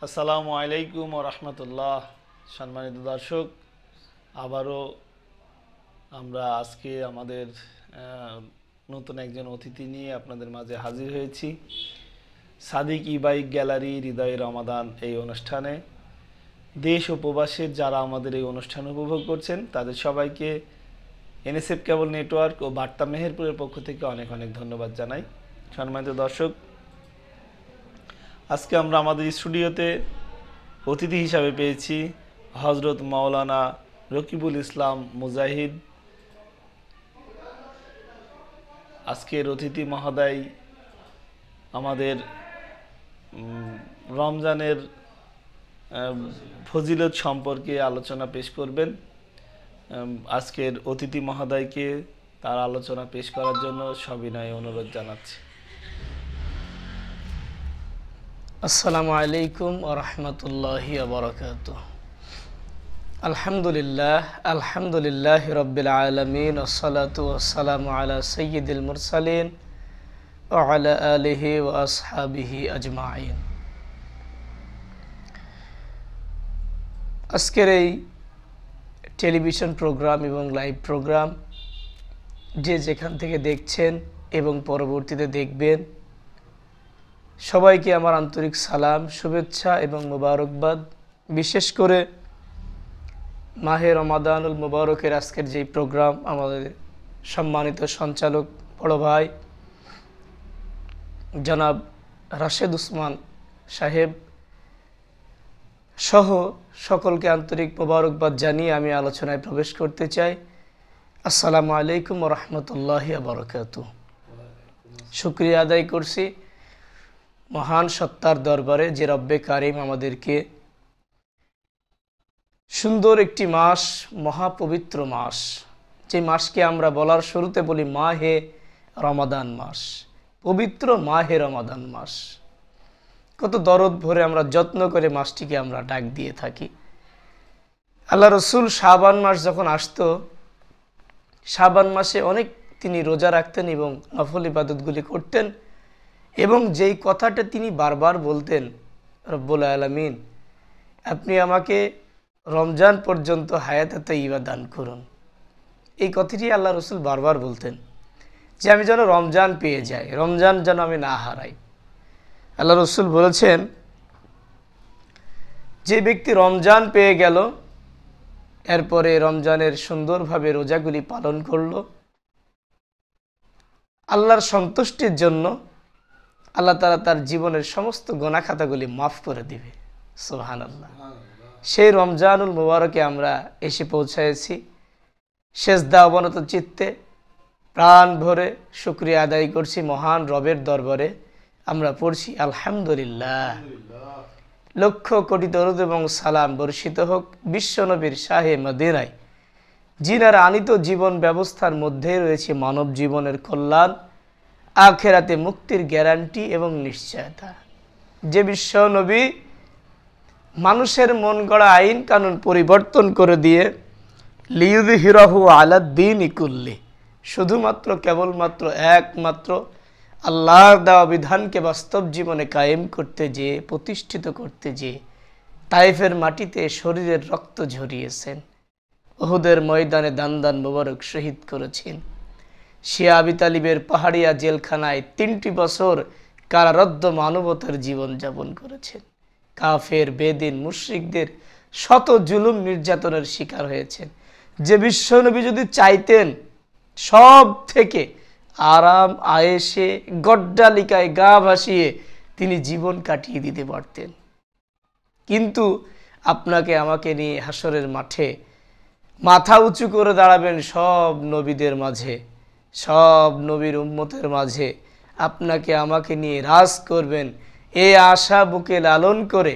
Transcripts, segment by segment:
আসসালামু আলাইকুম ওয়া রাহমাতুল্লাহ। সম্মানিত দর্শক, আবারও আমরা আজকে আমাদের নতুন একজন অতিথি নিয়ে আপনাদের মাঝে হাজির হয়েছি। সাদিক ই-বাইক গ্যালারি হৃদয় রমাদান এই অনুষ্ঠানে দেশ ও প্রবাসের যারা আমাদের এই অনুষ্ঠান উপভোগ করছেন তাদের সবাইকে এনএসএফ কেবল নেটওয়ার্ক ও বার্তা মেহেরপুরের পক্ষ থেকে অনেক অনেক ধন্যবাদ জানাই। সম্মানিত দর্শক, আজকে আমরা আমাদের স্টুডিওতে অতিথি হিসাবে পেয়েছি হযরত মাওলানা রকিবুল ইসলাম মুজাহিদ। আজকের অতিথি মহোদয় আমাদের রমজানের ফজিলত সম্পর্কে আলোচনা পেশ করবেন। আজকের অতিথি মহোদয়কে তার আলোচনা পেশ করার জন্য সবিনয় অনুরোধ জানাচ্ছি। আসসালামু আলাইকুম ওয়া রাহমাতুল্লাহি ওয়া বারাকাতুহু। আলহামদুলিল্লাহি রাব্বিল আলামিন, ওয়াসসালাতু ওয়াসসালামু আলা সাইয়্যিদিল মুরসালিন ওয়া আলা আলিহি ওয়া আসহাবিহি আজমাইন। আজকের এই টেলিভিশন প্রোগ্রাম এবং লাইভ প্রোগ্রাম যে যেখান থেকে দেখছেন এবং পরবর্তীতে দেখবেন, সবাইকে আমার আন্তরিক সালাম, শুভেচ্ছা এবং মোবারকবাদ। বিশেষ করে মাহে রমাদানুল মুবারকের আজকের যেই প্রোগ্রাম আমাদের সম্মানিত সঞ্চালক বড় ভাই জনাব রাশেদ উসমান সাহেব সহ সকলকে আন্তরিক মোবারকবাদ জানিয়ে আমি আলোচনায় প্রবেশ করতে চাই। আসসালামু আলাইকুম ওয়া রাহমাতুল্লাহি ওয়া বারাকাতুহু। শুকরিয়া আদায় করছি মহান সত্তার দরবারে যে রব্বে কারিম আমাদেরকে সুন্দর একটি মাস, মহাপবিত্র মাস, যে মাসকে আমরা বলার শুরুতে বলি মাহে রমাদান মাস, পবিত্র মাহে রমাদান মাস। কত দরদ ভরে আমরা যত্ন করে মাসটিকে আমরা ডাক দিয়ে থাকি। আল্লাহ রসুল শাবান মাস যখন আসতো, শাবান মাসে অনেক তিনি রোজা রাখতেন এবং নফল ইবাদতগুলি করতেন, এবং যেই কথাটা তিনি বারবার বলতেন, রব্বুল আলামিন আপনি আমাকে রমজান পর্যন্ত হায়াতে তাইয়্যিবা দান করুন। এই কথাটি আল্লাহ রসুল বারবার বলতেন যে আমি যেন রমজান পেয়ে যাই, রমজান যেন আমি না হারাই। আল্লাহ রসুল বলেছেন যে ব্যক্তি রমজান পেয়ে গেল, এরপরে রমজানের সুন্দরভাবে রোজাগুলি পালন করল, আল্লাহর সন্তুষ্টির জন্য আল্লাহ তাআলা তার জীবনের সমস্ত গুনাহ খাতাগুলি মাফ করে দিবে। সুবহানাল্লাহ। সেই রমজানুল মুবারকে আমরা এসে পৌঁছেছি। সেজদা অবনত চিত্তে প্রাণ ভরে শুকরিয়া আদায় করছি মহান রবের দরবারে। আমরা পড়ছি আলহামদুলিল্লাহ। লক্ষ কোটি দরুদ এবং সালাম বর্ষিত হোক বিশ্বনবীর শাহে মদিনায়, যিনার আনিত জীবন ব্যবস্থার মধ্যে রয়েছে মানব জীবনের কল্যাণ, আখিরাতে মুক্তির গ্যারান্টি এবং নিশ্চয়তা। যে বিশ্ব নবী মানুষের মন গড়া আইন কানুন পরিবর্তন করে দিয়ে লিইয়ুযহিরাহু আলাদ-দীনি কুল্লি, শুধুমাত্র কেবলমাত্র একমাত্র আল্লাহর দেওয়া বিধানকে বাস্তব জীবনে কায়েম করতে যে, প্রতিষ্ঠিত করতে যে তায়েফের মাটিতে শরীরের রক্ত ঝরিয়েছেন, উহুদের ময়দানে দান দান মোবারক শহীদ করেছেন, শিয়া আবি তালিবের পাহাড়িয়া জেলখানায় ৩টি বছর কারারুদ্ধ মানবতার জীবন যাপন করেছেন, কাফের বেদিন মুশরিকদের শত জুলুম নির্যাতনের শিকার হয়েছেন। যে বিশ্বনবী যদি চাইতেন সব থেকে আরাম আয়েশে গড্ডালিকায় গা ভাসিয়ে তিনি জীবন কাটিয়ে দিতে পারতেন, কিন্তু আপনাকে আমাকে নিয়ে হাসরের মাঠে মাথা উঁচু করে দাঁড়াবেন সব নবীদের মাঝে, সব নবীর উম্মতের মাঝে আপনাকে আমাকে নিয়ে রাজ করবেন, এই আশা বুকে লালন করে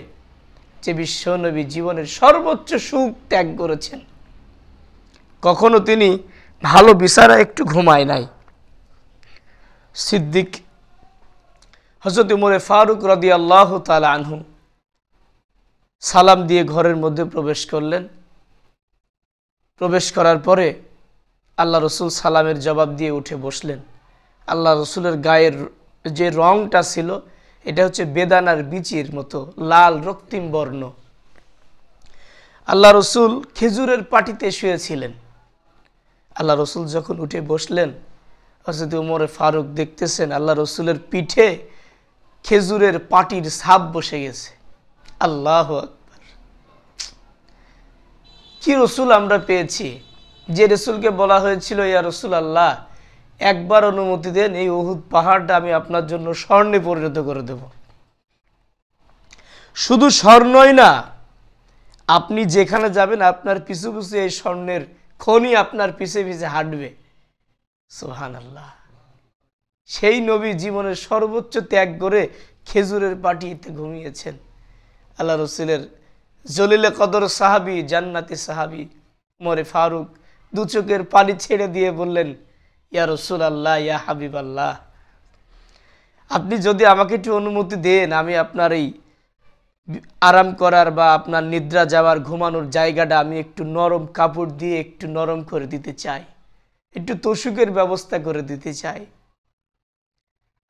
যে বিশ্বনবী জীবনের সর্বোচ্চ সুখ ত্যাগ করেছেন। কখনো তিনি ভালো বিছানা একটু ঘুমায় নাই। সিদ্দিক হযরত উমর ফারুক রাদিয়াল্লাহু তাআলা আনহু সালাম দিয়ে ঘরের মধ্যে প্রবেশ করলেন। প্রবেশ করার পরে আল্লাহ রসুল সালামের জবাব দিয়ে উঠে বসলেন। আল্লাহ রসুলের গায়ের যে রংটা ছিল এটা হচ্ছে বেদানার বীচির মতো লাল রক্তিম বর্ণ। আল্লাহ রসুল খেজুরের পাটিতে শুয়েছিলেন। আল্লাহ রসুল যখন উঠে বসলেন, হযরত ওমর ফারুক দেখতেছেন আল্লাহ রসুলের পিঠে খেজুরের পাটির ছাপ বসে গেছে। আল্লাহু আকবার! কি রসুল আমরা পেয়েছি, যে রসুলকে বলা হয়েছিল ইয়া রসুল আল্লাহ, একবার অনুমতি দেন, এই উহুদ পাহাড়টা আমি আপনার জন্য স্বর্ণে পরিণত করে দেব। শুধু স্বর্ণই না, আপনি যেখানে যাবেন আপনার পিছু পিছু এই স্বর্ণের খনি আপনার পিছে পিছে হাঁটবে। সুবহানাল্লাহ! সেই নবী জীবনের সর্বোচ্চ ত্যাগ করে খেজুরের পাটিতে ঘুমিয়েছেন। আল্লাহ রসুলের জলিলে কদর সাহাবী, জান্নাতি সাহাবী ওমর ফারুক দু চোখের পানি ছেড়ে দিয়ে বললেন, ইয়া রসুল আল্লাহ, ইয়া হাবিব আল্লাহ, আপনি যদি আমাকে একটু অনুমতি দেন, আমি আপনার এই আরাম করার বা আপনার নিদ্রা যাওয়ার ঘুমানোর জায়গাটা আমি একটু নরম কাপড় দিয়ে একটু নরম করে দিতে চাই, একটু তোষকের ব্যবস্থা করে দিতে চাই।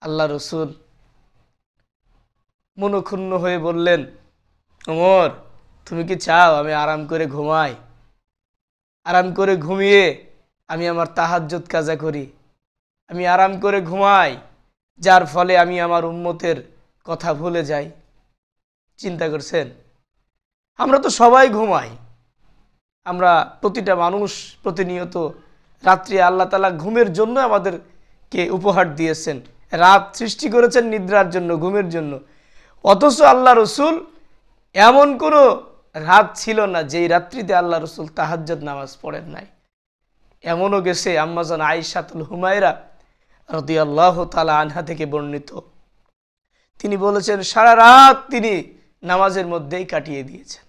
আল্লাহ রসুল মনক্ষুণ্ণ হয়ে বললেন, ওমর, তুমি কি চাও আমি আরাম করে ঘুমাই? আরাম করে ঘুমিয়ে আমি আমার তাহাজ্জুদ কাজা করি, আমি আরাম করে ঘুমাই, যার ফলে আমি আমার উম্মতের কথা ভুলে যাই। চিন্তা করছেন? আমরা তো সবাই ঘুমাই, আমরা প্রতিটা মানুষ প্রতিনিয়ত রাত্রি আল্লাহ তাআলা ঘুমের জন্য আমাদেরকে উপহার দিয়েছেন, রাত সৃষ্টি করেছেন নিদ্রার জন্য, ঘুমের জন্য। অথচ আল্লাহ রসুল এমন কোনো রাত ছিল না যেই রাত্রিতে আল্লাহ রসুল তাহাজ্জুদ নামাজ পড়েন নাই। এমনও গেছে আম্মাজান আয়েশাতুল হুমায়রা রাদিয়াল্লাহু তাআলা আনহা থেকে বর্ণিত, তিনি বলেছেন সারা রাত তিনি নামাজের মধ্যেই কাটিয়ে দিয়েছেন।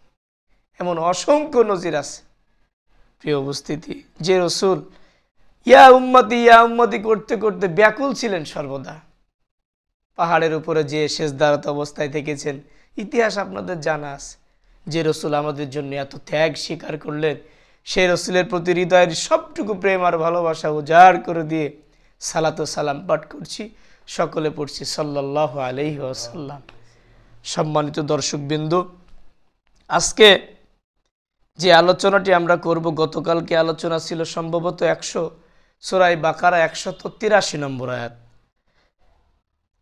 এমন অসংখ্য নজির আছে। প্রিয় উপস্থিতি, যে রসুল ইয়া উম্মতি করতে করতে ব্যাকুল ছিলেন সর্বদা, পাহাড়ের উপরে যে সেজদারত অবস্থায় থেকেছেন, ইতিহাস আপনাদের জানা আছে। যে রসুল আমাদের জন্য এত ত্যাগ স্বীকার করলেন, সেই রসুলের প্রতি হৃদয়ের সবটুকু প্রেম আর ভালোবাসা উজাড় করে দিয়ে সালাত ও সালাম পাঠ করছি, সকলে পড়ছি সাল্লাল্লাহু আলাইহি ওয়াসাল্লাম। সম্মানিত দর্শকবৃন্দ, আজকে যে আলোচনাটি আমরা করব, গতকালকে আলোচনা ছিল সম্ভবত সূরা বাকারা 183 নম্বর আয়াত।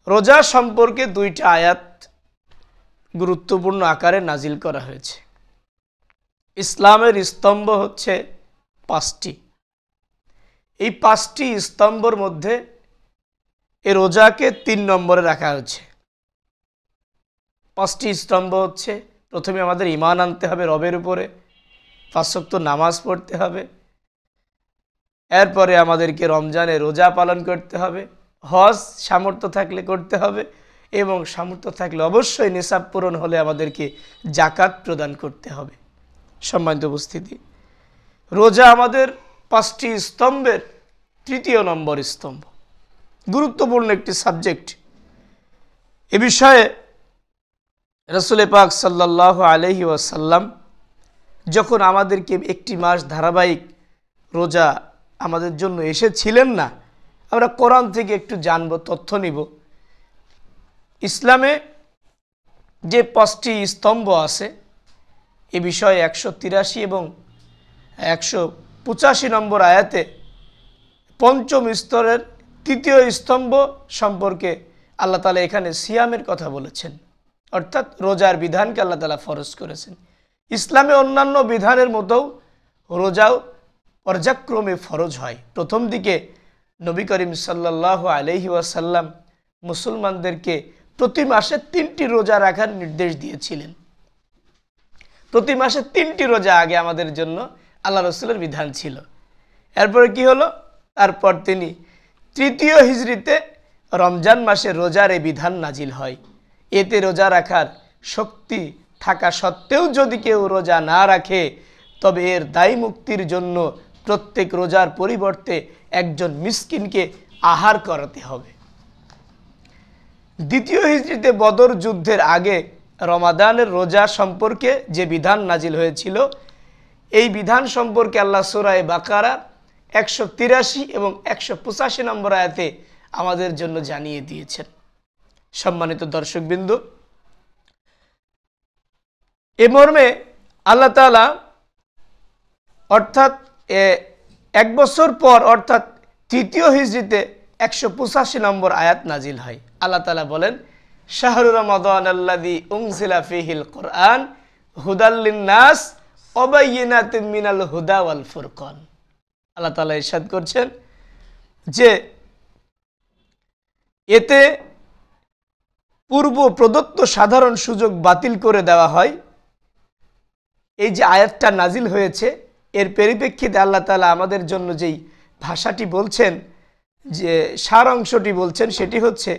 রোজা সম্পর্কে 2টা আয়াত গুরুত্বপূর্ণ আকারে নাজিল করা হয়েছে। ইসলামের স্তম্ভ হচ্ছে 5টি। এই 5টি স্তম্ভের মধ্যে এই রোজাকে 3 নম্বরে রাখা হয়েছে। 5টি স্তম্ভ হচ্ছে, প্রথমে আমাদের ঈমান আনতে হবে রবের উপরে, 5 ওয়াক্ত নামাজ পড়তে হবে, এরপরে আমাদেরকে রমজানে রোজা পালন করতে হবে, হজ সামর্থ্য থাকলে করতে হবে, এবং সামর্থ্য থাকলে অবশ্যই নিসাব পূরণ হলে আমাদেরকে জাকাত প্রদান করতে হবে। সম্মানিত উপস্থিতি, রোজা আমাদের 5টি স্তম্ভের 3য় নম্বর স্তম্ভ, গুরুত্বপূর্ণ একটি সাবজেক্ট। এ বিষয়ে রাসূল পাক সাল্লাল্লাহু আলাইহি ওয়াসাল্লাম যখন আমাদেরকে একটি মাস ধারাবাহিক রোজা আমাদের জন্য এসেছিলেন না, আমরা কোরআন থেকে একটু জানব, তথ্য নিব। ইসলামে যে 5টি স্তম্ভ আছে এ বিষয়ে 183 এবং 185 নম্বর আয়াতে 5ম স্তরের 3য় স্তম্ভ সম্পর্কে আল্লাহ তাআলা এখানে সিয়ামের কথা বলেছেন, অর্থাৎ রোজার বিধানকে আল্লাহ তাআলা ফরজ করেছেন। ইসলামে অন্যান্য বিধানের মতো রোজাও পর্যায়ক্রমে ফরজ হয়। প্রথম দিকে নবী করিম সাল্লাল্লাহু আলাইহি ওয়াসাল্লাম মুসলমানদেরকে প্রতি মাসে 3টি রোজা রাখার নির্দেশ দিয়েছিলেন। প্রতি মাসে 3টি রোজা আগে আমাদের জন্য আল্লাহ রসুলের বিধান ছিল। এরপরে কি হলো, তারপর তিনি 3য় হিজরিতে রমজান মাসে রোজার এই বিধান নাজিল হয়। এতে রোজা রাখার শক্তি থাকা সত্ত্বেও যদি কেউ রোজা না রাখে, তবে এর দায় মুক্তির জন্য প্রত্যেক রোজার পরিবর্তে একজন মিসকিনকে আহার করাতে হবে। 2য় হিজরিতে বদর যুদ্ধের আগে রমাদানের রোজা সম্পর্কে যে বিধান নাজিল হয়েছিল, এই বিধান সম্পর্কে আল্লাহ সূরা বাকারা 183 এবং 185 নম্বর আয়াতে আমাদের জন্য জানিয়ে দিয়েছেন। সম্মানিত দর্শকবৃন্দ, এ মর্মে আল্লাহ তাআলা অর্থাৎ 1 বছর পর অর্থাৎ 3য় হিজরিতে 185 নম্বর আয়াত নাজিল হয়। আল্লাহ তাআলা বলেন, শাহরু রমাদান আল্লাযী উনজিলা ফীহিল কুরআন হুদাল লিন-নাস ওয়া বায়িনাতিন মিনাল হুদা ওয়াল ফুরকান। আল্লাহ তাআলা ইরশাদ করছেন যে এতে পূর্ব প্রদত্ত সাধারণ সুযোগ বাতিল করে দেওয়া হয়। এই যে আয়াতটা নাজিল হয়েছে, এর পরিপ্রেক্ষিতে আল্লাহ তাআলা আমাদের জন্য যেই ভাষাটি বলছেন, যে সার অংশটি বলছেন, সেটি হচ্ছে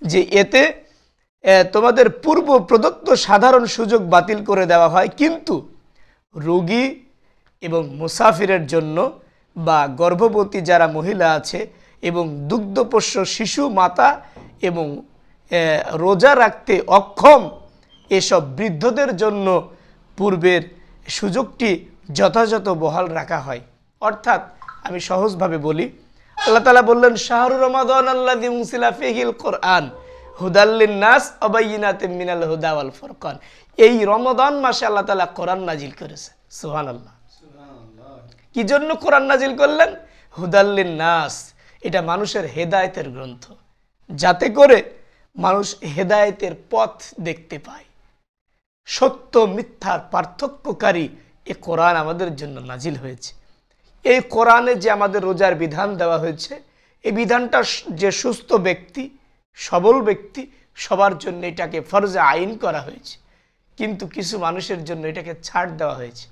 যে এতে তোমাদের পূর্ব প্রদত্ত সাধারণ সুযোগ বাতিল করে দেওয়া হয়, কিন্তু রোগী এবং মুসাফিরের জন্য বা গর্ভবতী যারা মহিলা আছে এবং দুগ্ধপোষ্য শিশু মাতা এবং রোজা রাখতে অক্ষম এসব বৃদ্ধদের জন্য পূর্বের সুযোগটি যথাযথ বহাল রাখা হয়। অর্থাৎ আমি সহজভাবে বলি, আল্লাহ তাআলা বললেন, শাহরু রমাদান আল্লাযী উনজিলা ফীহিল কুরআন হুদাল লিন-নাস ওয়া বায়িনাতিন মিনাল হুদা ওয়াল ফুরকান। এই রমাদান মাসে আল্লাহ তাআলা কোরআন নাজিল করেছে। সুবহানাল্লাহ। কি জন্য কোরআন নাজিল করলেন? হুদাল লিন-নাস, এটা মানুষের হেদায়েতের গ্রন্থ, যাতে করে মানুষ হেদায়েতের পথ দেখতে পায়। সত্য মিথ্যার পার্থক্যকারী এই কোরআন আমাদের জন্য নাজিল হয়েছে। এই কোরআনে যে আমাদের রোজার বিধান দেওয়া হয়েছে, এই বিধানটা যে সুস্থ ব্যক্তি, সবল ব্যক্তি, সবার জন্য এটাকে ফরজে আইন করা হয়েছে, কিন্তু কিছু মানুষের জন্য এটাকে ছাড় দেওয়া হয়েছে।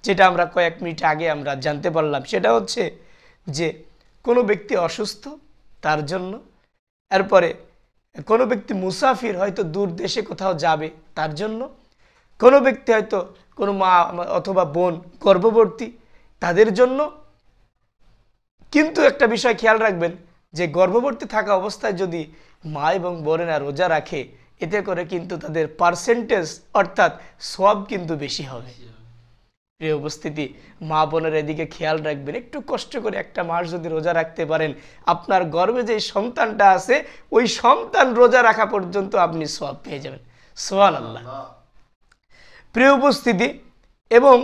যেটা আমরা কয়েক মিনিট আগে আমরা জানতে পারলাম, সেটা হচ্ছে যে কোনো ব্যক্তি অসুস্থ, তার জন্য, এরপরে কোনো ব্যক্তি মুসাফির, হয়তো দূর দেশে কোথাও যাবে, তার জন্য, কোনো ব্যক্তি হয়তো কোনো মা অথবা বোন গর্ভবতী, তাদের জন্য। কিন্তু একটা বিষয় খেয়াল রাখবেন, যে গর্ভবতী থাকা অবস্থায় যদি মা এবং বোনেরা রোজা রাখে, এতে করে কিন্তু তাদের পার্সেন্টেজ অর্থাৎ সওয়াব কিন্তু বেশি হবে। প্রিয় উপস্থিতি, মা বোনের এদিকে খেয়াল রাখবেন। একটু কষ্ট করে একটা মাস যদি রোজা রাখতে পারেন, আপনার গর্ভে যে সন্তানটা আছে, ওই সন্তান রোজা রাখা পর্যন্ত আপনি সওয়াব পেয়ে যাবেন। সুবহানাল্লাহ। প্রিয় উপস্থিতি, এবং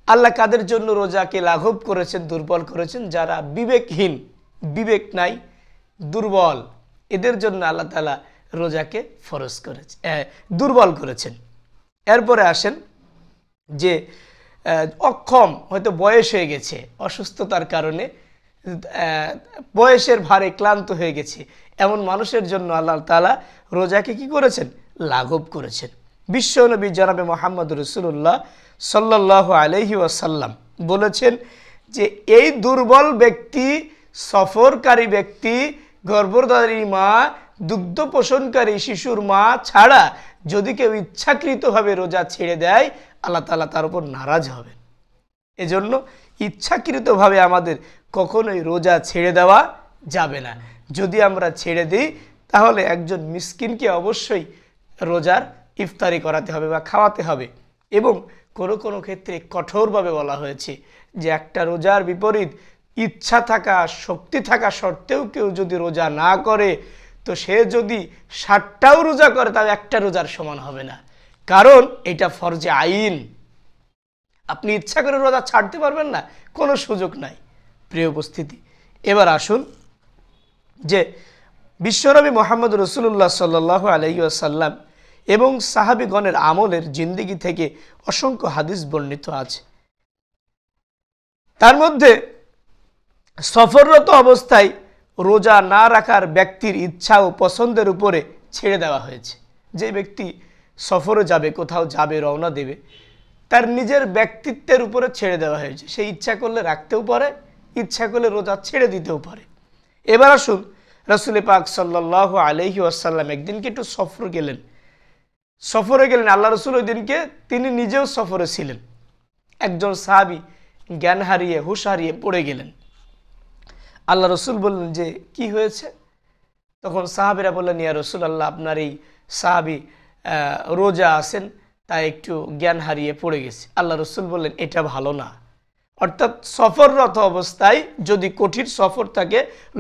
আল্লাহ কাদের জন্য রোজাকে লাঘব করেছেন, দুর্বল করেছেন? যারা বিবেকহীন, বিবেক নাই, দুর্বল, এদের জন্য আল্লাহ তাআলা রোজাকে ফরজ করেছে, দুর্বল করেছেন। এরপরে আসেন যে অক্ষম, হয়তো বয়স হয়ে গেছে, অসুস্থতার কারণে বয়সের ভারে ক্লান্ত হয়ে গেছে, এমন মানুষের জন্য আল্লাহ তাআলা রোজাকে কি করেছেন? লাঘব করেছেন। বিশ্বনবী জনাবে মুহাম্মদ রাসূলুল্লাহ সাল্লাল্লাহু আলাইহি ওয়াসাল্লাম বলেছেন যে এই দুর্বল ব্যক্তি, সফরকারী ব্যক্তি, গর্ভধারী মা, দুগ্ধ পোষণকারী শিশুর মা ছাড়া যদি কেউ ইচ্ছাকৃতভাবে রোজা ছেড়ে দেয়, আল্লাহ তাআলা তার উপর নারাজ হবেন। এজন্য ইচ্ছাকৃতভাবে আমাদের কখনোই রোজা ছেড়ে দেওয়া যাবে না। যদি আমরা ছেড়ে দিই, তাহলে একজন মিসকিনকে অবশ্যই রোজার ইফতারি করাতে হবে বা খাওয়াতে হবে। এবং কোনো কোনো ক্ষেত্রে কঠোরভাবে বলা হয়েছে যে একটা রোজার বিপরীত ইচ্ছা থাকা, শক্তি থাকা সত্ত্বেও কেউ যদি রোজা না করে, তো সে যদি 60টাও রোজা করে, তাহলে একটা রোজার সমান হবে না, কারণ এটা ফরজে আইন। আপনি ইচ্ছা করে রোজা ছাড়তে পারবেন না, কোনো সুযোগ নাই। প্রিয় উপস্থিতি, এবার আসুন যে বিশ্বনবী মুহাম্মদ রাসূলুল্লাহ সাল্লাল্লাহু আলাইহি ওয়াসাল্লাম এবং সাহাবীগণের আমলের জিন্দেগি থেকে অসংখ্য হাদিস বর্ণিত আছে। তার মধ্যে সফররত অবস্থায় রোজা না রাখার ব্যক্তির ইচ্ছা ও পছন্দের উপরে ছেড়ে দেওয়া হয়েছে। যে ব্যক্তি সফরে যাবে, কোথাও যাবে, রওনা দেবে, তার নিজের ব্যক্তিত্বের উপরে ছেড়ে দেওয়া হয়েছে। সে ইচ্ছা করলে রাখতেও পারে, ইচ্ছা করলে রোজা ছেড়ে দিতেও পারে। এবার আসুন, রাসূল পাক সাল্লাল্লাহু আলাইহি ওয়াসাল্লাম একদিনকে একটু সফরে গেলেন। আল্লাহ রসুল ওই দিনকে তিনি নিজেও সফরে ছিলেন। একজন সাহাবী জ্ঞান হারিয়ে, হুঁশ হারিয়ে পড়ে গেলেন। আল্লাহ রসুল বললেন যে কি হয়েছে? তখন সাহাবীরা বললেন, ইয়া রাসূলুল্লাহ, আপনার এই সাহাবী রোজা আছেন তা একটু জ্ঞান হারিয়ে পড়ে গেছে। আল্লাহ রসুল বললেন এটা ভালো না। অর্থাৎ সফররত অবস্থায় যদি কঠিন সফর থাকে,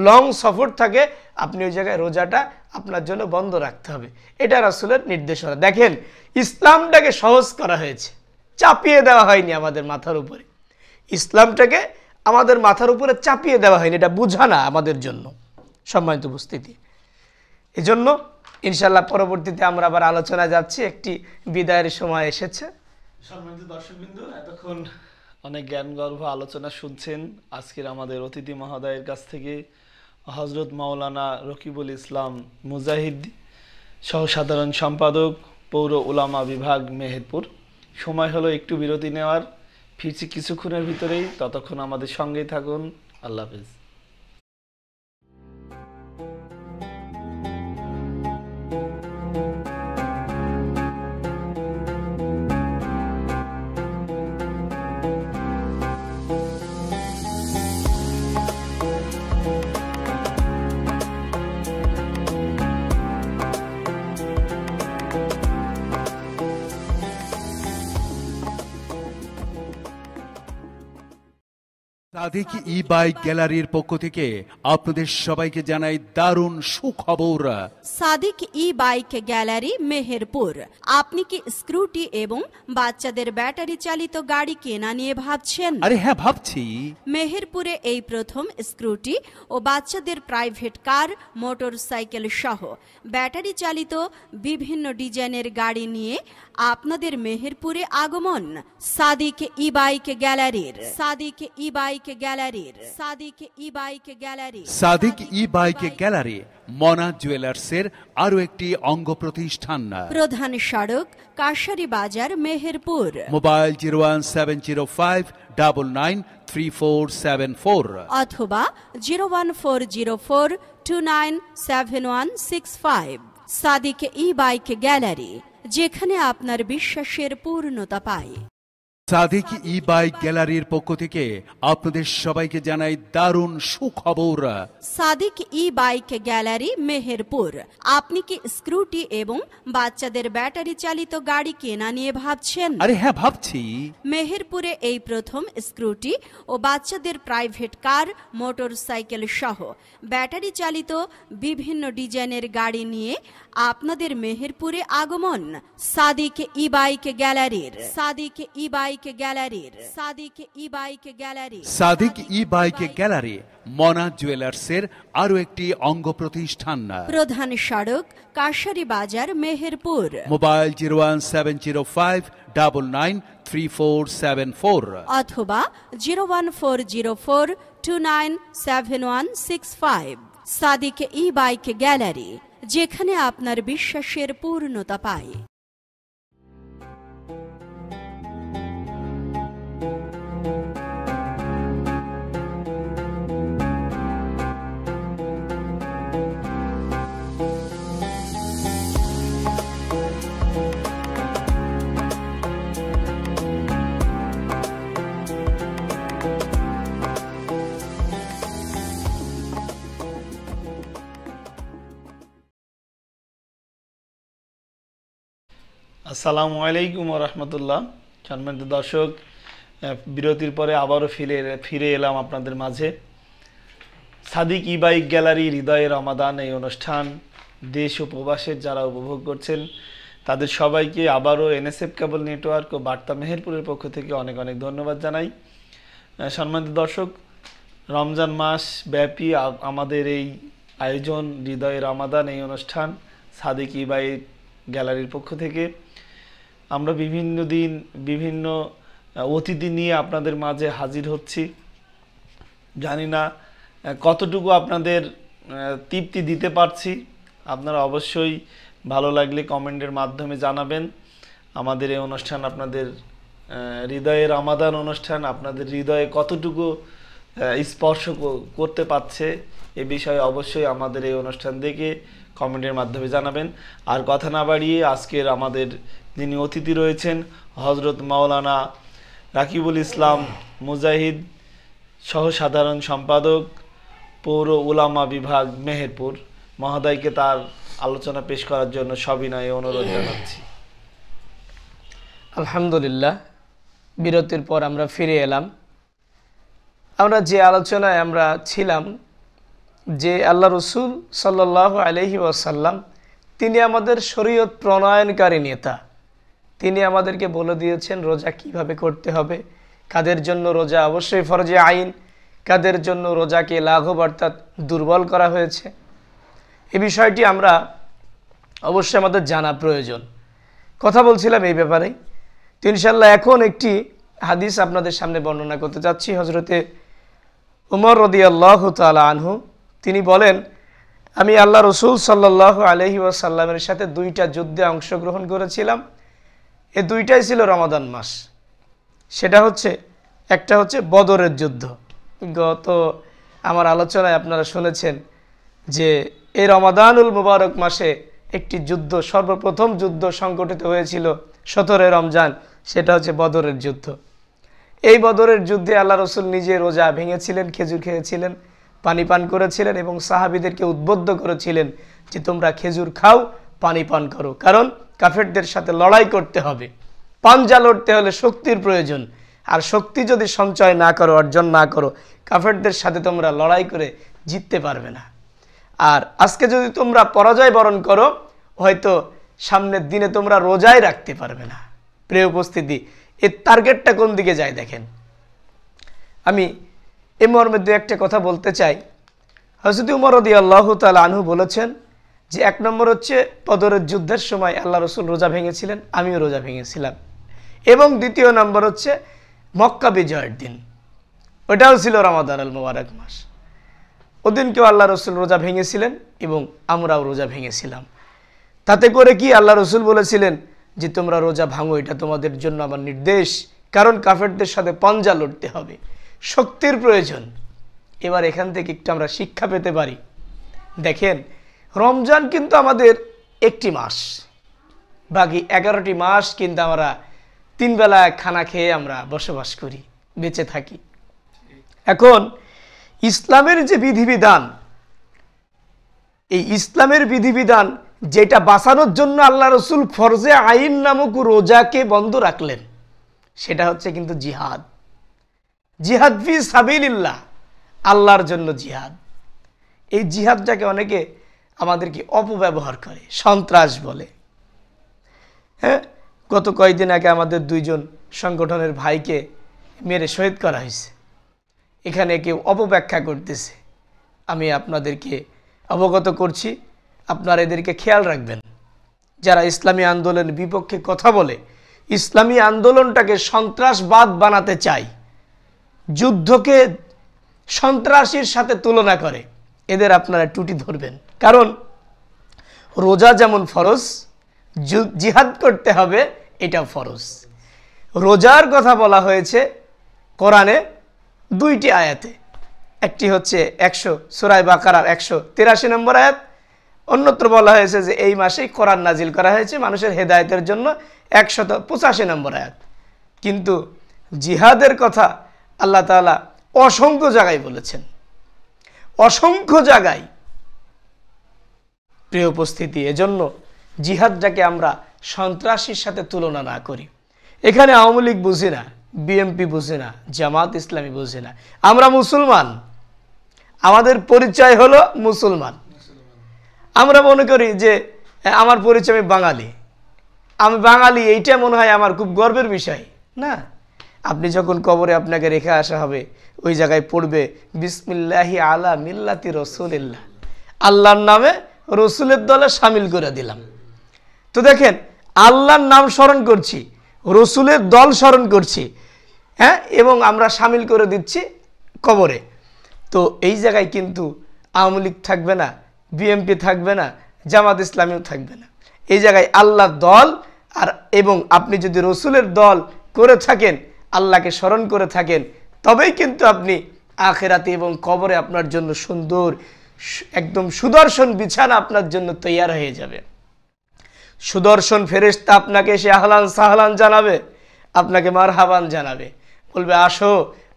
লং সফর থাকে, আপনি ওই জায়গায় রোজাটা আপনার জন্য বন্ধ রাখতে হবে। এটা রাসূলের নির্দেশনা। দেখেন, ইসলামটাকে সহজ করা হয়েছে, চাপিয়ে দেওয়া হয়নি আমাদের মাথার উপরে। ইসলামটাকে আমাদের মাথার উপরে চাপিয়ে দেওয়া হয়নি, এটা বোঝা না আমাদের জন্য। সম্মানিত উপস্থিতি, এজন্য ইনশাআল্লাহ পরবর্তীতে আমরা আবার আলোচনা যাচ্ছি, একটি বিদায়ের সময় এসেছে। সম্মানিত দর্শকবৃন্দ, এতক্ষণ অনেক জ্ঞানগর্ভ আলোচনা শুনছেন আজকের আমাদের অতিথি মহোদয়ের কাছ থেকে, হযরত মাওলানা রকিবুল ইসলাম মুজাহিদ, সহ সাধারণ সম্পাদক, পৌর উলামা বিভাগ, মেহেরপুর। সময় হলো একটু বিরতি নেওয়ার, ফিরছি কিছুক্ষণের ভিতরেই। ততক্ষণ আমাদের সঙ্গেই থাকুন। আল্লাহ হাফেজ। সাদিক ই বাইক গ্যালারির পক্ষ থেকে আপনাদের সবাইকে জানাই দারুণ সুখবর। সাদিক ই বাইক গ্যালারি, মেহেরপুর। আপনি কি স্কুটি এবং বাচ্চাদের ব্যাটারি চালিত গাড়ি কেনা নিয়ে ভাবছেন? আরে হ্যাঁ, ভাবছি। মেহেরপুরে এই প্রথম স্কুটি ও বাচ্চাদের প্রাইভেট কার, মোটর সাইকেল সহ ব্যাটারি চালিত বিভিন্ন ডিজাইনের গাড়ি নিয়ে আপনাদের মেহেরপুরে আগমন সাদিক ই বাইক গ্যালারির। সাদিক ই বাইক গ্যালারির। সাদিক ই বাইক গ্যালারি। সাদিক ই বাইক গ্যালারি মনা জুয়েলার্সের আরো একটি অঙ্গ প্রতিষ্ঠান। প্রধান সড়ক, কাশারি বাজার, মেহেরপুর। মোবাইল 01705993474 অথবা 01404297165। সাদিক ই বাইক গ্যালারি, যেখানে আপনার বিশ্বাসের পূর্ণতা পায়। সাদিক ই বাইক গ্যালারির পক্ষ থেকে আপনাদের সবাইকে জানাই দারুণ সুখবর। সাদিক ই বাইক গ্যালারি, মেহেরপুর। আপনি কি স্কুটি এবং বাচ্চাদের ব্যাটারি চালিত গাড়ি কেনা নিয়ে ভাবছেন? আরে হ্যাঁ, ভাবছি। মেহেরপুরে এই প্রথম স্কুটি ও বাচ্চাদের প্রাইভেট কার, মোটর সাইকেল সহ ব্যাটারি চালিত বিভিন্ন ডিজাইনের গাড়ি নিয়ে আপনাদের মেহেরপুরে আগমন সাদিক ই বাইক গ্যালারির। সাদিক ই বাইক গ্যালারির। সাদিক ই বাইক গ্যালারি। সাদিক ই বাইক গ্যালারি মনা জুয়েলার্সের আরো একটি অঙ্গ প্রতিষ্ঠান। প্রধান সড়ক, কাশারি বাজার, মেহেরপুর। মোবাইল 01705993474 অথবা 01404297165। সাদিক ই বাইক গ্যালারি, যেখানে আপনার বিশ্বাসের পূর্ণতা পায়। আসসালামু আলাইকুম ওয়া রাহমাতুল্লাহ। সম্মানিত দর্শক, বিরতির পরে আবারও ফিরে এলাম আপনাদের মাঝে। সাদিক ই বাইক গ্যালারি, হৃদয়ে রমাদান, এই অনুষ্ঠান দেশ ও প্রবাসের যারা উপভোগ করছেন তাদের সবাইকে আবারও এনএসএফ কেবল নেটওয়ার্ক ও বার্তা মেহেরপুরের পক্ষ থেকে অনেক অনেক ধন্যবাদ জানাই। সম্মানিত দর্শক, রমজান মাস ব্যাপী আমাদের এই আয়োজন হৃদয়ে রমাদান, এই অনুষ্ঠান সাদিক ই বাইক গ্যালারির পক্ষ থেকে আমরা বিভিন্ন দিন বিভিন্ন অতিথি নিয়ে আপনাদের মাঝে হাজির হচ্ছি। জানি না কতটুকু আপনাদের তৃপ্তি দিতে পারছি। আপনারা অবশ্যই ভালো লাগলে কমেন্টের মাধ্যমে জানাবেন। আমাদের এই অনুষ্ঠান আপনাদের হৃদয়ের রমাদান অনুষ্ঠান আপনাদের হৃদয়ে কতটুকু স্পর্শ করতে পারছে এ বিষয়ে অবশ্যই আমাদের এই অনুষ্ঠান দেখে কমেন্টের মাধ্যমে জানাবেন। আর কথা না বাড়িয়ে আজকের আমাদের যিনি অতিথি রয়েছেন হযরত মাওলানা রাকিবুল ইসলাম মুজাহিদ, সহ সাধারণ সম্পাদক, পৌর উলামা বিভাগ, মেহেরপুর মহোদয়কে তার আলোচনা পেশ করার জন্য সবিনয়ে অনুরোধ জানাচ্ছি। আলহামদুলিল্লাহ, বিরতির পর আমরা ফিরে এলাম। আমরা যে আলোচনায় আমরা ছিলাম যে আল্লাহ রসুল সাল্লাল্লাহু আলাইহি ওয়াসাল্লাম তিনি আমাদের শরীয়ত প্রণয়নকারী নেতা। তিনি আমাদেরকে বলে দিয়েছেন রোজা কিভাবে করতে হবে, কাদের জন্য রোজা অবশ্যই ফরজে আইন, কাদের জন্য রোজাকে লাঘব অর্থাৎ দুর্বল করা হয়েছে। এই বিষয়টি আমরা অবশ্যই আমাদের জানা প্রয়োজন। কথা বলছিলাম এই ব্যাপারে। তো ইনশাল্লাহ এখন একটি হাদিস আপনাদের সামনে বর্ণনা করতে যাচ্ছি। হজরতে উমর রাদিয়াল্লাহু তাআলা আনহু তিনি বলেন, আমি আল্লাহ রসুল সাল্লাল্লাহু আলাইহি ওয়াসাল্লামের সাথে 2টা যুদ্ধে অংশগ্রহণ করেছিলাম। এই 2টাই ছিল রমাদান মাস। সেটা হচ্ছে একটা হচ্ছে বদরের যুদ্ধ। গত আমার আলোচনায় আপনারা শুনেছেন যে এই রমাদানুল মুবারক মাসে একটি যুদ্ধ, সর্বপ্রথম যুদ্ধ সংগঠিত হয়েছিল 17 রমজান, সেটা হচ্ছে বদরের যুদ্ধ। এই বদরের যুদ্ধে আল্লাহ রসুল নিজে রোজা ভেঙেছিলেন, খেজুর খেয়েছিলেন, পানি পান করেছিলেন এবং সাহাবীদেরকে উদ্বুদ্ধ করেছিলেন যে তোমরা খেজুর খাও, পানি পান করো, কারণ কাফেরদের সাথে লড়াই করতে হবে। পাঞ্জা লড়তে হলে শক্তির প্রয়োজন, আর শক্তি যদি সঞ্চয় না করো, অর্জন না করো, কাফেরদের সাথে তোমরা লড়াই করে জিততে পারবে না। আর আজকে যদি তোমরা পরাজয় বরণ করো, হয়তো সামনের দিনে তোমরা রোজাই রাখতে পারবে না। প্রিয় উপস্থিতি, এর টার্গেটটা কোন দিকে যায় দেখেন। আমি এ মর্মে একটা কথা বলতে চাই। হযরত উমর রাদিয়াল্লাহু তাআলা আনহু বলেছেন যে 1 নম্বর হচ্ছে বদরের যুদ্ধের সময় আল্লাহ রসুল রোজা ভেঙেছিলেন, আমিও রোজা ভেঙেছিলাম। এবং 2য় নম্বর হচ্ছে মক্কা বিজয়ের দিন, ওটাও ছিল রমাদানুল মুবারক মাস। ওদিনকেও আল্লাহ রসুল রোজা ভেঙেছিলেন এবং আমরাও রোজা ভেঙেছিলাম। তাতে করে কি আল্লাহ রসুল বলেছিলেন যে তোমরা রোজা ভাঙো, এটা তোমাদের জন্য আমার নির্দেশ, কারণ কাফেরদের সাথে পাঞ্জা লড়তে হবে, শক্তির প্রয়োজন। এবার এখান থেকে একটু আমরা শিক্ষা পেতে পারি। দেখেন, রমজান কিন্তু আমাদের একটি মাস, বাকি 11টি মাস কিন্তু আমরা 3 বেলা খানা খেয়ে আমরা বসবাস করি, বেঁচে থাকি। এখন ইসলামের যে বিধিবিধান, এই ইসলামের বিধিবিধান যেটা বাঁচানোর জন্য আল্লাহ রসুল ফরজে আইন নামক রোজাকে বন্ধ রাখলেন, সেটা হচ্ছে কিন্তু জিহাদ। জিহাদ ফি সাবিলিল্লাহ, আল্লাহর জন্য জিহাদ। এই জিহাদটাকে অনেকে আমাদেরকে অপব্যবহার করে, সন্ত্রাস বলে। হ্যাঁ, গত কয়েকদিন আগে আমাদের 2জন সংগঠনের ভাইকে মেরে শহীদ করা হয়েছে। এখানে কেউ অপব্যাখ্যা করতেছে, আমি আপনাদেরকে অবগত করছি, আপনারা এদেরকে খেয়াল রাখবেন। যারা ইসলামী আন্দোলনের বিপক্ষে কথা বলে, ইসলামী আন্দোলনটাকে সন্ত্রাসবাদ বানাতে চায়, যুদ্ধকে সন্ত্রাসীর সাথে তুলনা করে, এদের আপনারা টুটি ধরবেন। কারণ রোজা যেমন ফরজ, জিহাদ করতে হবে এটাও ফরজ। রোজার কথা বলা হয়েছে কোরআনে 2টি আয়াতে। একটি হচ্ছে সূরা বাকারার 183 নম্বর আয়াত, অন্যত্র বলা হয়েছে যে এই মাসেই কোরআন নাজিল করা হয়েছে মানুষের হেদায়েতের জন্য 185 নম্বর আয়াত। কিন্তু জিহাদের কথা আল্লাহ তাআলা অসংখ্য জায়গায় বলেছেন, অসংখ্য জায়গায়। প্রিয় উপস্থিতি, এজন্য জিহাদটাকে আমরা সন্ত্রাসীর সাথে তুলনা না করি। এখানে আওয়ামী লীগ বুঝি না, বিএনপি বুঝি না, জামাত ইসলামী বুঝি না, আমরা মুসলমান, আমাদের পরিচয় হলো মুসলমান। আমরা মনে করি যে আমার পরিচয় আমি বাঙালি, এইটা মনে হয় আমার খুব গর্বের বিষয়। না, আপনি যখন কবরে আপনাকে রেখে আসা হবে, ওই জায়গায় পড়বে বিসমিল্লাহি আলা মিল্লাতি রসুলিল্লাহ, আল্লাহর নামে রসুলের দলে সামিল করে দিলাম। তো দেখেন, আল্লাহর নাম স্মরণ করছি, রসুলের দল স্মরণ করছি, হ্যাঁ, এবং আমরা সামিল করে দিচ্ছি কবরে। তো এই জায়গায় কিন্তু আওয়ামী লীগ থাকবে না, বিএনপি থাকবে না, জামাত ইসলামীও থাকবে না। এই জায়গায় আল্লাহর দল, আর এবং আপনি যদি রসুলের দল করে থাকেন, আল্লাহকে স্মরণ করে থাকেন, তবেই কিন্তু আপনি আখিরাতে এবং কবরে আপনার জন্য সুন্দর একদম সুদর্শন বিছানা আপনার জন্য তৈয়ার হয়ে যাবে। সুদর্শন ফেরেশতা আপনাকে এসে আহলান সাহলান জানাবে, আপনাকে মারহাবান জানাবে, বলবে আসো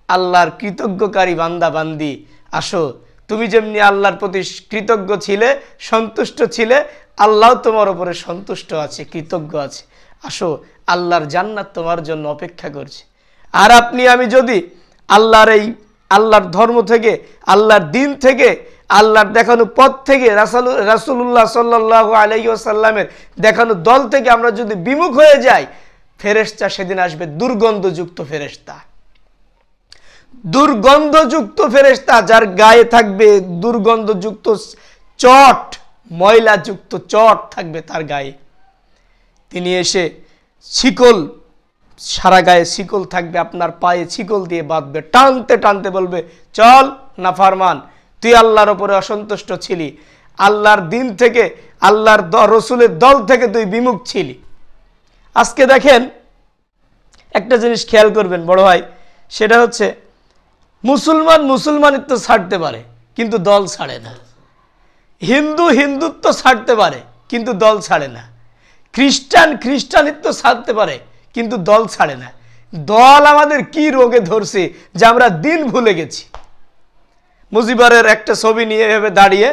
আল্লাহর কৃতজ্ঞকারী বান্দা বান্দি, আসো, তুমি যেমনি আল্লাহর প্রতি কৃতজ্ঞ ছিলে, সন্তুষ্ট ছিলে, আল্লাহ তোমার উপরে সন্তুষ্ট আছে, কৃতজ্ঞ আছে। আসো, আল্লাহর জান্নাত তোমার জন্য অপেক্ষা করছে। আর আপনি আমি যদি আল্লাহর ধর্ম থেকে, আল্লাহর দিন থেকে, আল্লাহর দেখানো পথ থেকে, রাসূলুল্লাহ সাল্লাল্লাহু আলাইহি ওয়াসাল্লামের দেখানো দল থেকে আমরা যদি বিমুখ হয়ে যাই, ফেরেশতা সেদিন আসবে দুর্গন্ধযুক্ত ফেরেশতা। দুর্গন্ধযুক্ত ফেরেশতা, যার গায়ে থাকবে দুর্গন্ধযুক্ত চট, ময়লাযুক্ত চট থাকবে তার গায়ে। তিনি এসে শিকল, সারা গায়ে শিকল থাকবে, আপনার পায়ে শিকল দিয়ে বাঁধবে, টানতে টানতে বলবে, চল নাফরমান, তুই আল্লাহর উপরে অসন্তুষ্ট ছিলি, আল্লাহর দিন থেকে, আল্লাহর রসুলের দল থেকে তুই বিমুখ ছিলি। আজকে দেখেন, একটা জিনিস খেয়াল করবেন বড় ভাই, সেটা হচ্ছে মুসলমানিত্ব ছাড়তে পারে কিন্তু দল ছাড়ে না, হিন্দুত্ব ছাড়তে পারে কিন্তু দল ছাড়ে না, খ্রিস্টানিত্ব ছাড়তে পারে কিন্তু দল ছাড়ে না। দল আমাদের কি রোগে ধরছে যে আমরা দিন ভুলে গেছি। মুজিবরের একটা ছবি নিয়ে এভাবে দাঁড়িয়ে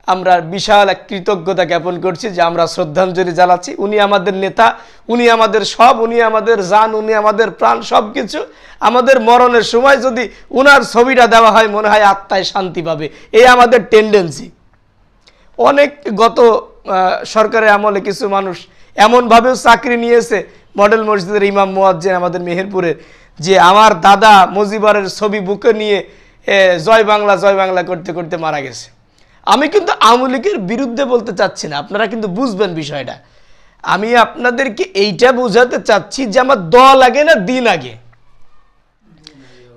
আমরা বিশাল এক কৃতজ্ঞতা জ্ঞাপন করছি যে আমরা শ্রদ্ধাঞ্জলি জ্বালাচ্ছি। উনি আমাদের নেতা, উনি আমাদের সব, উনি আমাদের জান, উনি আমাদের প্রাণ, সব কিছু। আমাদের মরণের সময় যদি উনার ছবিটা দেওয়া হয়, মনে হয় আত্মায় শান্তি পাবে, এই আমাদের টেন্ডেন্সি। অনেক গত সরকারের আমলে কিছু মানুষ এমনভাবেও চাকরি নিয়েছে, মডেল মসজিদের ইমাম মুয়াজ্জিন আমাদের মেহেরপুরের, যে আমার দাদা মুজিবরের ছবি বুকে নিয়ে জয় বাংলা করতে করতে মারা গেছে। আমি কিন্তু আওয়ামী লীগের বিরুদ্ধে বলতে চাচ্ছি না, আপনারা কিন্তু বুঝবেন বিষয়টা। আমি আপনাদেরকে এইটা বোঝাতে চাচ্ছি যে আমার দল আগে না দিন আগে।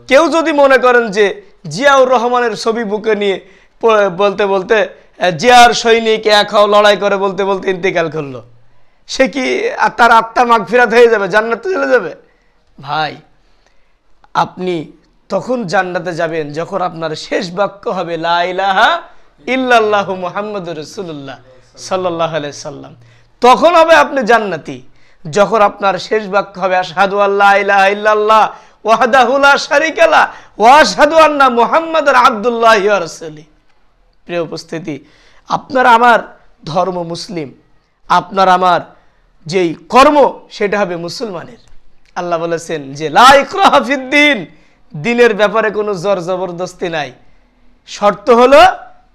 কেউ যদি মনে করেন যে জিয়াউর রহমানের ছবি বুকে নিয়ে বলতে বলতে জিয়ার সৈনিক এক হও লড়াই করে বলতে বলতে ইন্তেকাল করলো, সে কি তার আত্মার মাগফিরাত হয়ে যাবে, জান্নাতে চলে যাবে? ভাই, আপনি তখন জান্নাতে যাবেন যখন আপনার শেষ বাক্য হবে লা ইলাহা ইল্লাল্লাহু মুহাম্মাদুর রাসূলুল্লাহ সাল্লাল্লাহু আলাইহি সাল্লাম। তখন হবে আপনি জান্নাতি যখন আপনার শেষ বাক্য হবে আশহাদু আল্লা ইলাহা ইল্লাল্লাহ ওয়াহদাহু লা শারীকা লা ওয়া আশহাদু আন্না মুহাম্মাদার আবদুল্লাহি ওয়া রাসূলুহু। প্রিয় উপস্থিতি, আপনার আমার ধর্ম মুসলিম, আপনার আমার যেই কর্ম সেটা হবে মুসলমানের। আল্লাহ বলেছেন যে লা ইকরাহা ফিদ্দিন, দিনের ব্যাপারে কোনো জোর জবরদস্তি নাই। শর্ত হলো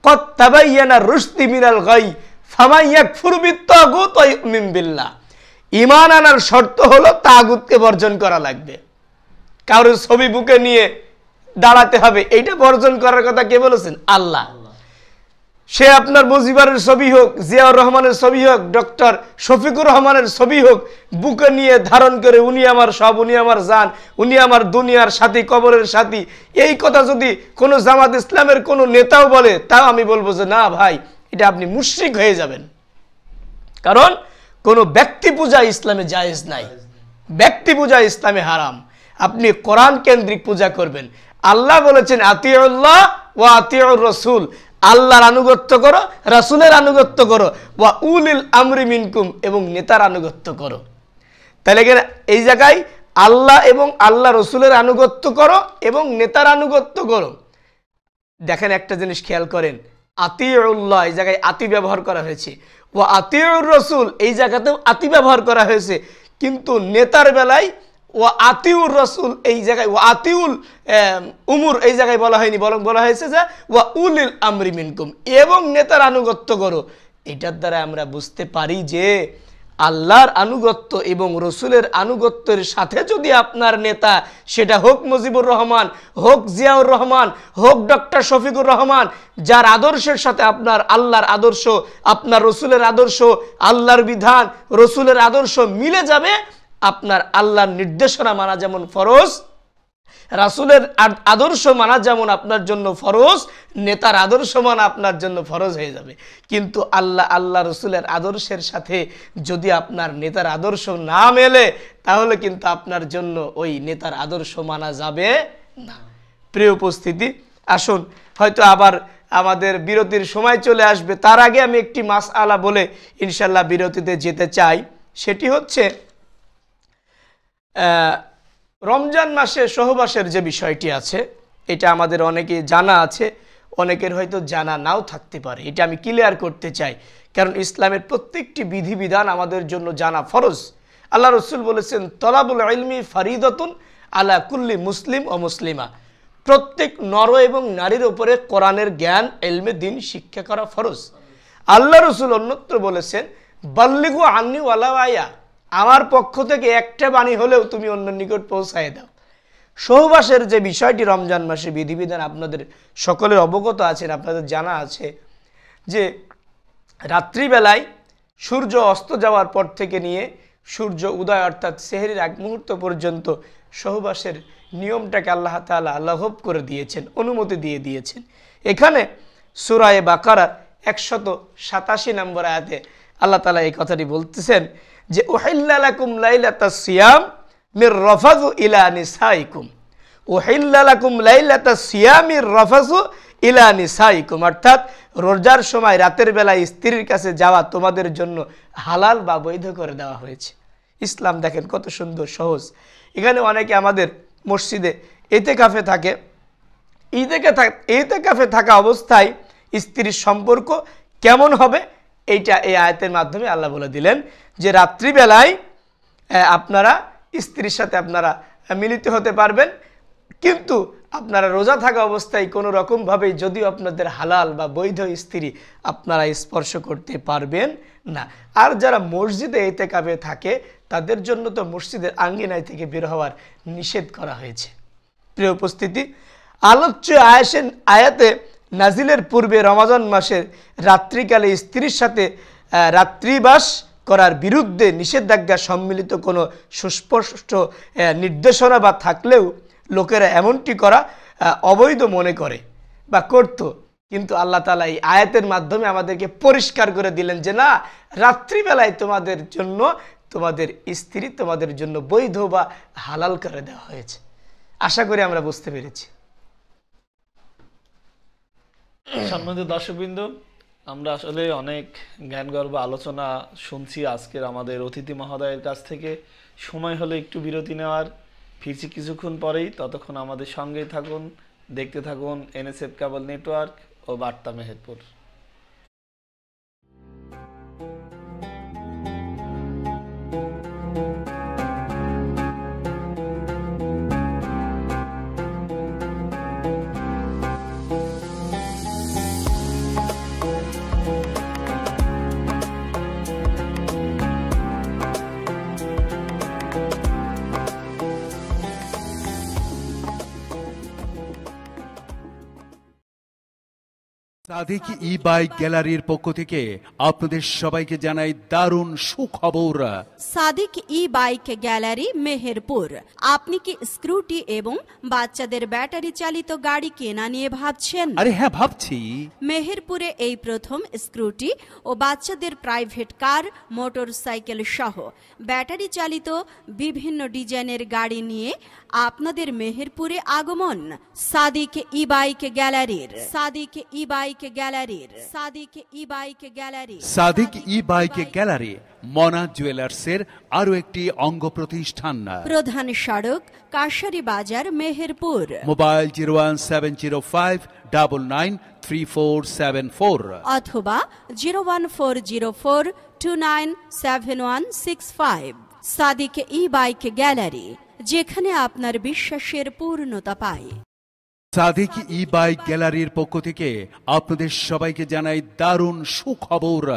কদ তাবায়্যানা রুশদি মিনাল গাই ফামান ইয়াকফুর বিত্তাগুত ওয়া ইউমিন বিল্লাহ। ঈমান আনার শর্ত হলো তাগুতকে বর্জন করা লাগবে। কারোর ছবি বুকে নিয়ে দাঁড়াতে হবে, এইটা বর্জন করার কথা কে বলেছেন? আল্লাহ। সে আপনার মুজিবরের ছবি হোক, জিয়াউর রহমানের ছবি হোক, ডক্টর শফিকুর রহমানের ছবি হোক, বুকে নিয়ে ধারণ করে উনি আমার সব, উনি আমার জান, উনি আমার দুনিয়ার সাথী, কবরের সাথী, এই কথা যদি কোনো জামাত ইসলামের কোনো নেতাও বলে, তাও আমি বলবো যে না ভাই, এটা আপনি মুশরিক হয়ে যাবেন। কারণ কোনো ব্যক্তি পূজা ইসলামে জায়েজ নাই, ব্যক্তি পূজা ইসলামে হারাম। আপনি কোরআন কেন্দ্রিক পূজা করবেন। আল্লাহ বলেছেন আতিউল্লাহ ওয়া আতিউর রাসূল, আল্লাহর আনুগত্য করো, রাসূলের আনুগত্য করো, ওয়া উলিল আমরি মিনকুম, এবং নেতার আনুগত্য করো। তাহলে এই জায়গায় আল্লাহ এবং আল্লাহ রসুলের আনুগত্য করো এবং নেতার আনুগত্য করো। দেখেন একটা জিনিস খেয়াল করেন, আতিউল্লাহ এই জায়গায় আতি ব্যবহার করা হয়েছে, ওয়া আতিউর রাসূল এই জায়গাতেও আতি ব্যবহার করা হয়েছে, কিন্তু নেতার বেলায় ওয়া আতিউর রাসূল এই জায়গায়, ওয়া আতিউল উমুর এই জায়গায় বলা হয়নি, বরং বলা হয়েছে যে ওয়া উলিল আমরি মিনকুম, এবং নেতার আনুগত্য করো। এটার দ্বারা আমরা বুঝতে পারি যে আল্লাহর আনুগত্য এবং রসুলের আনুগত্যের সাথে যদি আপনার নেতা, সেটা হোক মুজিবুর রহমান, হোক জিয়াউর রহমান, হোক ডক্টর শফিকুর রহমান, যার আদর্শের সাথে আপনার আল্লাহর আদর্শ, আপনার রসুলের আদর্শ, আল্লাহর বিধান, রসুলের আদর্শ মিলে যাবে, আপনার আল্লাহর নির্দেশনা মানা যেমন ফরজ, রাসূলের আদর্শ মানা যেমন আপনার জন্য ফরজ, নেতার আদর্শ মানা আপনার জন্য ফরজ হয়ে যাবে। কিন্তু আল্লাহ রসুলের আদর্শের সাথে যদি আপনার নেতার আদর্শ না মেলে, তাহলে কিন্তু আপনার জন্য ওই নেতার আদর্শ মানা যাবে না। প্রিয় উপস্থিতি, আসুন, হয়তো আবার আমাদের বিরতির সময় চলে আসবে, তার আগে আমি একটি মাসআলা বলে ইনশাল্লাহ বিরতিতে যেতে চাই। সেটি হচ্ছে রমজান মাসে সহবাসের যে বিষয়টি আছে, এটা আমাদের অনেকে জানা আছে। অনেকের হয়তো জানা নাও থাকতে পারে। এটা আমি ক্লিয়ার করতে চাই, কারণ ইসলামের প্রত্যেকটি বিধিবিধান আমাদের জন্য জানা ফরজ। আল্লাহ রসুল বলেছেন, তলাবুল ইলমি ফারিদাতুন আলা কুল্লি মুসলিম ও মুসলিমা, প্রত্যেক নর এবং নারীর উপরে কোরআনের জ্ঞান, ইলমে দ্বীন শিক্ষা করা ফরজ। আল্লাহ রসুল অন্যত্র বলেছেন, বাল্লিগু আন্নি ওয়ালাউ আয়া, আমার পক্ষ থেকে একটা বাণী হলেও তুমি অন্য নিকট পৌঁছায় দাও। সহবাসের যে বিষয়টি রমজান মাসে বিধিবিধান আপনাদের সকলের অবগত আছেন, আপনাদের জানা আছে যে রাত্রিবেলায় সূর্য অস্ত যাওয়ার পর থেকে নিয়ে সূর্য উদয় অর্থাৎ সেহরির এক মুহূর্ত পর্যন্ত সহবাসের নিয়মটাকে আল্লাহ তাআলা লাঘব করে দিয়েছেন, অনুমতি দিয়ে দিয়েছেন। এখানে সূরা বাকারার 187 নম্বর আয়াতে আল্লাহ তাআলা এই কথাটি বলতেছেন যে উহিল্লা লাকুম লাইলাতাস সিয়াম মির রাফাযু ইলা নিসাইকুম, উহিল্লা লাকুম লাইলাতাস সিয়ামির রাফাযু ইলা নিসাইকুম, অর্থাৎ রোজার সময় রাতের বেলায় স্ত্রীর কাছে যাওয়া তোমাদের জন্য হালাল বা বৈধ করে দেওয়া হয়েছে। ইসলাম দেখেন কত সুন্দর সহজ। এখানে অনেকে আমাদের মসজিদে ইতিকাফে থাকে, ইতিকাফে থাকা অবস্থায় স্ত্রীর সম্পর্ক কেমন হবে এইটা এই আয়াতের মাধ্যমে আল্লাহ বলে দিলেন যে রাত্রিবেলায় আপনারা স্ত্রীর সাথে আপনারা মিলিত হতে পারবেন, কিন্তু আপনারা রোজা থাকা অবস্থায় কোনো রকমভাবেই যদিও আপনাদের হালাল বা বৈধ স্ত্রী আপনারা স্পর্শ করতে পারবেন না। আর যারা মসজিদে ইতিকাফে থাকে তাদের জন্য তো মসজিদের আঙ্গিনায় থেকে বের হওয়ার নিষেধ করা হয়েছে। প্রিয় উপস্থিতি, আলোচ্য আয়াতে নাজিলের পূর্বে রমজান মাসের রাত্রিকালে স্ত্রীর সাথে রাত্রিবাস করার বিরুদ্ধে নিষেধাজ্ঞা সম্মিলিত কোনো সুস্পষ্ট নির্দেশনা বা থাকলেও লোকেরা এমনটি করা অবৈধ মনে করে বা করত, কিন্তু আল্লাহ তাআলা এই আয়াতের মাধ্যমে আমাদেরকে পরিষ্কার করে দিলেন যে না, রাত্রিবেলায় তোমাদের জন্য তোমাদের স্ত্রী তোমাদের জন্য বৈধ বা হালাল করে দেওয়া হয়েছে। আশা করি আমরা বুঝতে পেরেছি। সম্মানিত দর্শকবৃন্দ, আমরা আসলে অনেক জ্ঞানগর্ভ আলোচনা শুনছি আজকের আমাদের অতিথি মহোদয়ের কাছ থেকে। সময় হলে একটু বিরতি নেওয়ার, ফিরছি কিছুক্ষণ পরেই। ততক্ষণ আমাদের সঙ্গেই থাকুন, দেখতে থাকুন এনএসএফ কেবল নেটওয়ার্ক ও বার্তা মেহেরপুর। সাদিক ই বাইক গ্যালারির পক্ষ থেকে আপনাদের সবাইকে জানাই দারুণ সুখবর। সাদিক ই বাইক গ্যালারি মেহেরপুর। আপনি কি স্কুটি এবং বাচ্চাদের ব্যাটারি চালিত গাড়ি কেনা নিয়ে ভাবছেন? আরে হ্যাঁ, ভাবছি। মেহেরপুরে এই প্রথম স্কুটি ও বাচ্চাদের প্রাইভেট কার, মোটর সাইকেল সহ ব্যাটারি চালিত বিভিন্ন ডিজাইনের গাড়ি নিয়ে আপনাদের মেহেরপুরে আগমন সাদিক ই বাইক গ্যালারির। সাদিক ই বাইক গ্যালারির। সাদিক ই বাইক গ্যালারি। সাদিক ই বাইক গ্যালারি মনা জুয়েলার্সের আরো একটি অঙ্গ প্রতিষ্ঠান। প্রধান সড়ক কাশারি বাজার মেহেরপুর। মোবাইল 01704993474 অথবা 01404297165। সাদিক ই বাইক গ্যালারি, যেখানে আপনার বিশ্বাসের পূর্ণতা পায়। সাদিক ই বাইক গ্যালারির পক্ষ থেকে আপনাদের সবাইকে জানাই দারুণ সুখবর।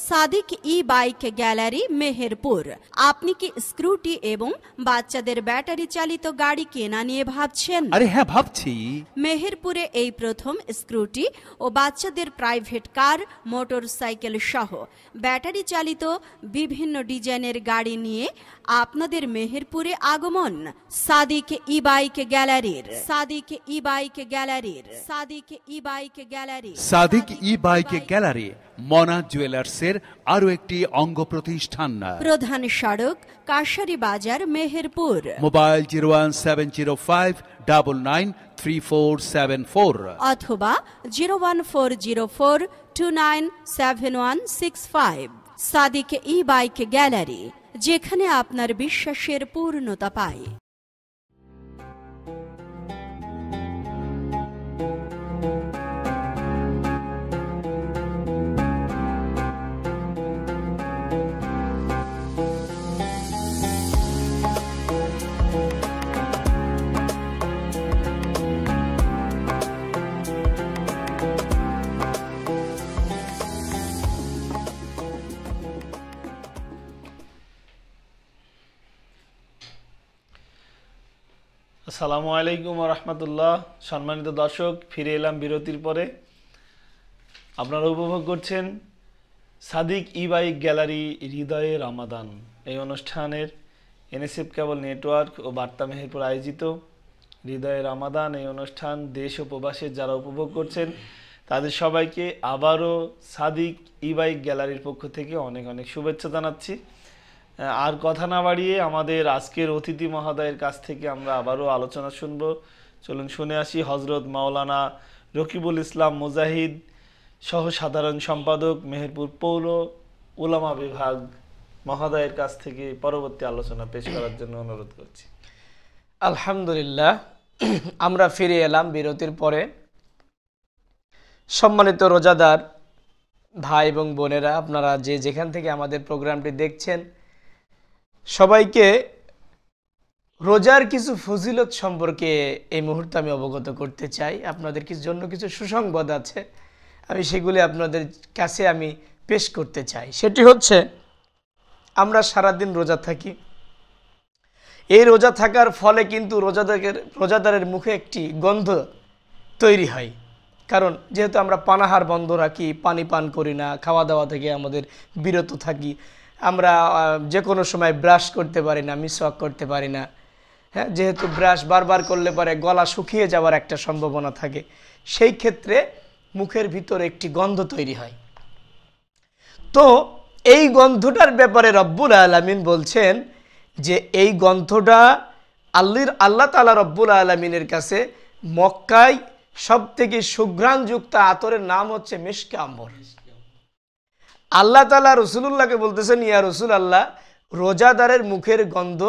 সাদিক ই বাইক গ্যালারি মেহেরপুর। আপনি কি স্কুটি এবং বাচ্চাদের ব্যাটারি চালিত গাড়ি কেনা নিয়ে ভাবছেন? আরে হ্যাঁ, ভাবছি। মেহেরপুরে এই প্রথম স্কুটি ও বাচ্চাদের প্রাইভেট কার, মোটর সাইকেল সহ ব্যাটারি চালিত বিভিন্ন ডিজাইনের গাড়ি নিয়ে আপনাদের মেহেরপুরে আগমন সাদিক ই বাইক গ্যালারির। সাদিক ই বাইক গ্যালারির। সাদিক ই বাইক গ্যালারি। সাদিক ই বাইক গ্যালারি মনা জুয়েলার্সের আরো একটি অঙ্গ প্রতিষ্ঠান। প্রধান সড়ক কাশারি বাজার মেহেরপুর। মোবাইল 01705993474 অথবা 01404297165। সাদিক ই বাইক গ্যালারি, যেখানে আপনার বিশ্বাসের পূর্ণতা পায়। আসসালামু আলাইকুম রহমতুল্লাহ। সম্মানিত দর্শক, ফিরে এলাম বিরতির পরে। আপনারা উপভোগ করছেন সাদিক ই বাইক গ্যালারি হৃদয়ে রামাদান, এই অনুষ্ঠানের এনএসএফ কেবল নেটওয়ার্ক ও বার্তা মেহেরপুর আয়োজিত হৃদয়ে রামাদান এই অনুষ্ঠান দেশ ও প্রবাসের যারা উপভোগ করছেন তাদের সবাইকে আবারও সাদিক ই বাইক গ্যালারির পক্ষ থেকে অনেক অনেক শুভেচ্ছা জানাচ্ছি। আর কথা না বাড়িয়ে আমাদের আজকের অতিথি মহোদয়ের কাছ থেকে আমরা আবারও আলোচনা শুনব। চলুন শুনে আসি হজরত মাওলানা রকিবুল ইসলাম মুজাহিদ, সহ সাধারণ সম্পাদক মেহেরপুর পৌর উলামা বিভাগ মহোদয়ের কাছ থেকে পরবর্তী আলোচনা পেশ করার জন্য অনুরোধ করছি। আলহামদুলিল্লাহ, আমরা ফিরে এলাম বিরতির পরে। সম্মানিত রোজাদার ভাই এবং বোনেরা, আপনারা যে যেখান থেকে আমাদের প্রোগ্রামটি দেখছেন, সবাইকে রোজার কিছু ফজিলত সম্পর্কে এই মুহূর্তে আমি অবগত করতে চাই। আপনাদের জন্য কিছু সুসংবাদ আছে, আমি সেগুলি আপনাদের কাছে আমি পেশ করতে চাই। সেটি হচ্ছে, আমরা সারাদিন রোজা থাকি। এই রোজা থাকার ফলে কিন্তু রোজাদারের মুখে একটি গন্ধ তৈরি হয়। কারণ যেহেতু আমরা পানাহার বন্ধ রাখি, পানি পান করি না, খাওয়া দাওয়া থেকে আমাদের বিরত থাকি, আমরা যে কোনো সময় ব্রাশ করতে পারি না, মিসওয়াক করতে পারি না। হ্যাঁ, যেহেতু ব্রাশ বারবার করলে পরে গলা শুকিয়ে যাওয়ার একটা সম্ভাবনা থাকে, সেই ক্ষেত্রে মুখের ভিতরে একটি গন্ধ তৈরি হয়। তো এই গন্ধটার ব্যাপারে রব্বুল আলামিন বলছেন যে এই গন্ধটা আল্লাহ তাআলা রব্বুল আলামিনের কাছে মক্কায় সবথেকে সুঘ্রাণযুক্ত আতরের নাম হচ্ছে মিশকে আম্বর। আল্লাহ তাআলা রাসূলুল্লাহকে বলতেছেন, ইয়া রাসূলুল্লাহ, রোজাদারের মুখের গন্ধ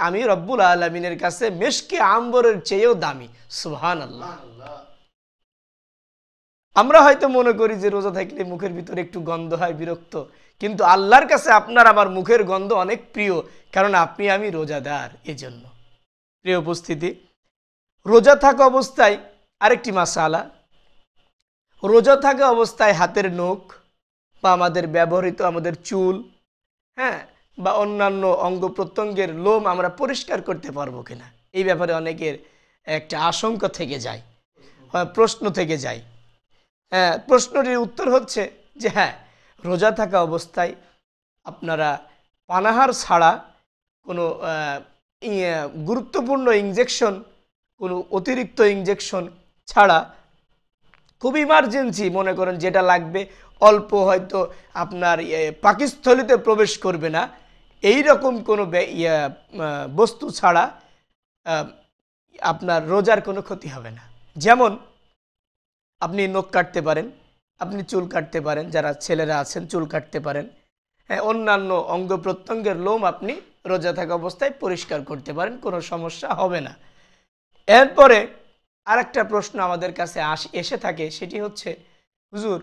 আমি রব্বুল আলামিনের কাছে মিশকে আম্বরের চেয়েও দামি। সুবহানাল্লাহ। আমরা হয়তো মনে করি যে রোজা থাকলে মুখের ভিতরে একটু গন্ধ হয়, বিরক্ত, কিন্তু আল্লাহর কাছে আপনার আমার মুখের গন্ধ অনেক প্রিয়, কারণ আপনি আমি রোজাদার। এজন্য প্রিয় উপস্থিতি, রোজা থাকা অবস্থায় আরেকটি মাসালা, রোজা থাকা অবস্থায় হাতের নখ বা আমাদের ব্যবহৃত আমাদের চুল, হ্যাঁ, বা অন্যান্য অঙ্গ প্রত্যঙ্গের লোম আমরা পরিষ্কার করতে পারবো কিনা, এই ব্যাপারে অনেকের একটা আশঙ্কা থেকে যায়, প্রশ্ন থেকে যায়। হ্যাঁ, প্রশ্নটির উত্তর হচ্ছে যে হ্যাঁ, রোজা থাকা অবস্থায় আপনারা পানাহার ছাড়া কোনো গুরুত্বপূর্ণ ইনজেকশন, কোনো অতিরিক্ত ইনজেকশন ছাড়া, খুব ইমার্জেন্সি মনে করেন যেটা লাগবে, অল্প হয়তো আপনার পাকস্থলীতে প্রবেশ করবে না, এই রকম কোনো বস্তু ছাড়া আপনার রোজার কোনো ক্ষতি হবে না। যেমন আপনি নখ কাটতে পারেন, আপনি চুল কাটতে পারেন, যারা ছেলেরা আছেন চুল কাটতে পারেন, হ্যাঁ, অন্যান্য অঙ্গ প্রত্যঙ্গের লোম আপনি রোজা থাকা অবস্থায় পরিষ্কার করতে পারেন, কোনো সমস্যা হবে না। এরপরে আরেকটা প্রশ্ন আমাদের কাছে এসে থাকে, সেটি হচ্ছে, হুজুর,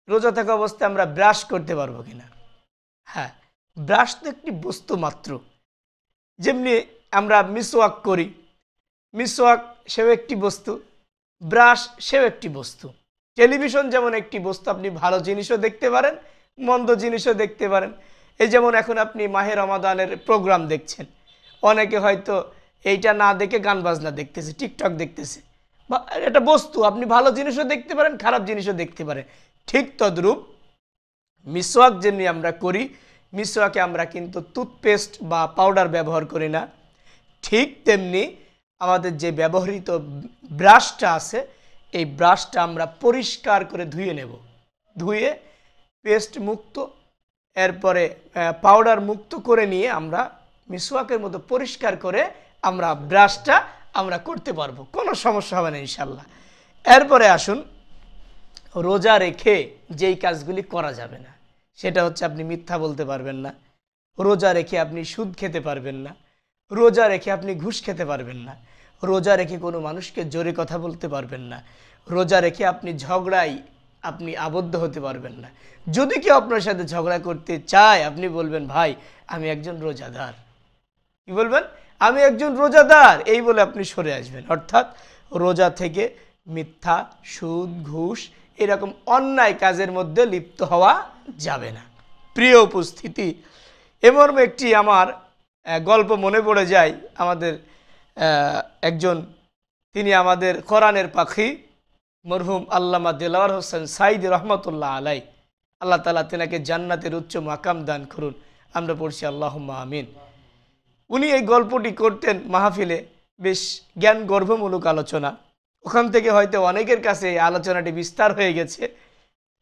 রোজা থাকা অবস্থায় আমরা ব্রাশ করতে পারবো কিনা? হ্যাঁ, ব্রাশ তো একটি বস্তু মাত্র, যেমনি আমরা মিসওয়াক করি, মিসওয়াক সেও একটি বস্তু, ব্রাশ সেও একটি বস্তু। টেলিভিশন যেমন একটি বস্তু, আপনি ভালো জিনিসও দেখতে পারেন, মন্দ জিনিসও দেখতে পারেন। এই যেমন এখন আপনি মাহে রমাদানের প্রোগ্রাম দেখছেন, অনেকে হয়তো এইটা না দেখে গান বাজনা দেখতেছে, টিকটক দেখতেছে, বা এটা বস্তু, আপনি ভালো জিনিসও দেখতে পারেন, খারাপ জিনিসও দেখতে পারেন। ঠিক তদ্রূপ মিসওয়াক যেমনি আমরা করি, মিসওয়াকে আমরা কিন্তু টুথপেস্ট বা পাউডার ব্যবহার করি না, ঠিক তেমনি আমাদের যে ব্যবহৃত ব্রাশটা আছে, এই ব্রাশটা আমরা পরিষ্কার করে ধুয়ে নেব, ধুয়ে পেস্ট মুক্ত, এরপরে পাউডার মুক্ত করে নিয়ে আমরা মিসওয়াকের মতো পরিষ্কার করে আমরা ব্রাশটা আমরা করতে পারবো, কোনো সমস্যা হবে না ইনশাল্লাহ। এরপরে আসুন, রোজা রেখে যেই কাজগুলি করা যাবে না, সেটা হচ্ছে আপনি মিথ্যা বলতে পারবেন না, রোজা রেখে আপনি সুদ খেতে পারবেন না, রোজা রেখে আপনি ঘুষ খেতে পারবেন না, রোজা রেখে কোনো মানুষকে জোরে কথা বলতে পারবেন না, রোজা রেখে আপনি ঝগড়ায় আপনি আবদ্ধ হতে পারবেন না। যদি কেউ আপনার সাথে ঝগড়া করতে চায়, আপনি বলবেন, ভাই আমি একজন রোজাদার। কি বলবেন? আমি একজন রোজাদার, এই বলে আপনি সরে আসবেন। অর্থাৎ রোজা থেকে মিথ্যা, সুদ, ঘুষ এরকম অন্যায় কাজের মধ্যে লিপ্ত হওয়া যাবে না। প্রিয় উপস্থিতি, এমন একটি আমার গল্প মনে পড়ে যায়, আমাদের একজন, তিনি আমাদের কোরআনের পাখি মরহুম আল্লামা দেলাওয়ার হোসেন সাইদি রহমতুল্লাহ আলাই, আল্লাহ তাআলা তেনাকে জান্নাতের উচ্চ মাকাম দান করুন। আমরা পড়ছি আল্লাহুম্মা আমিন। উনি এই গল্পটি করতেন মাহফিলে, বেশ জ্ঞান গর্ভমূলক আলোচনা। ওখান থেকে হয়তো অনেকের কাছে এই আলোচনাটি বিস্তার হয়ে গেছে।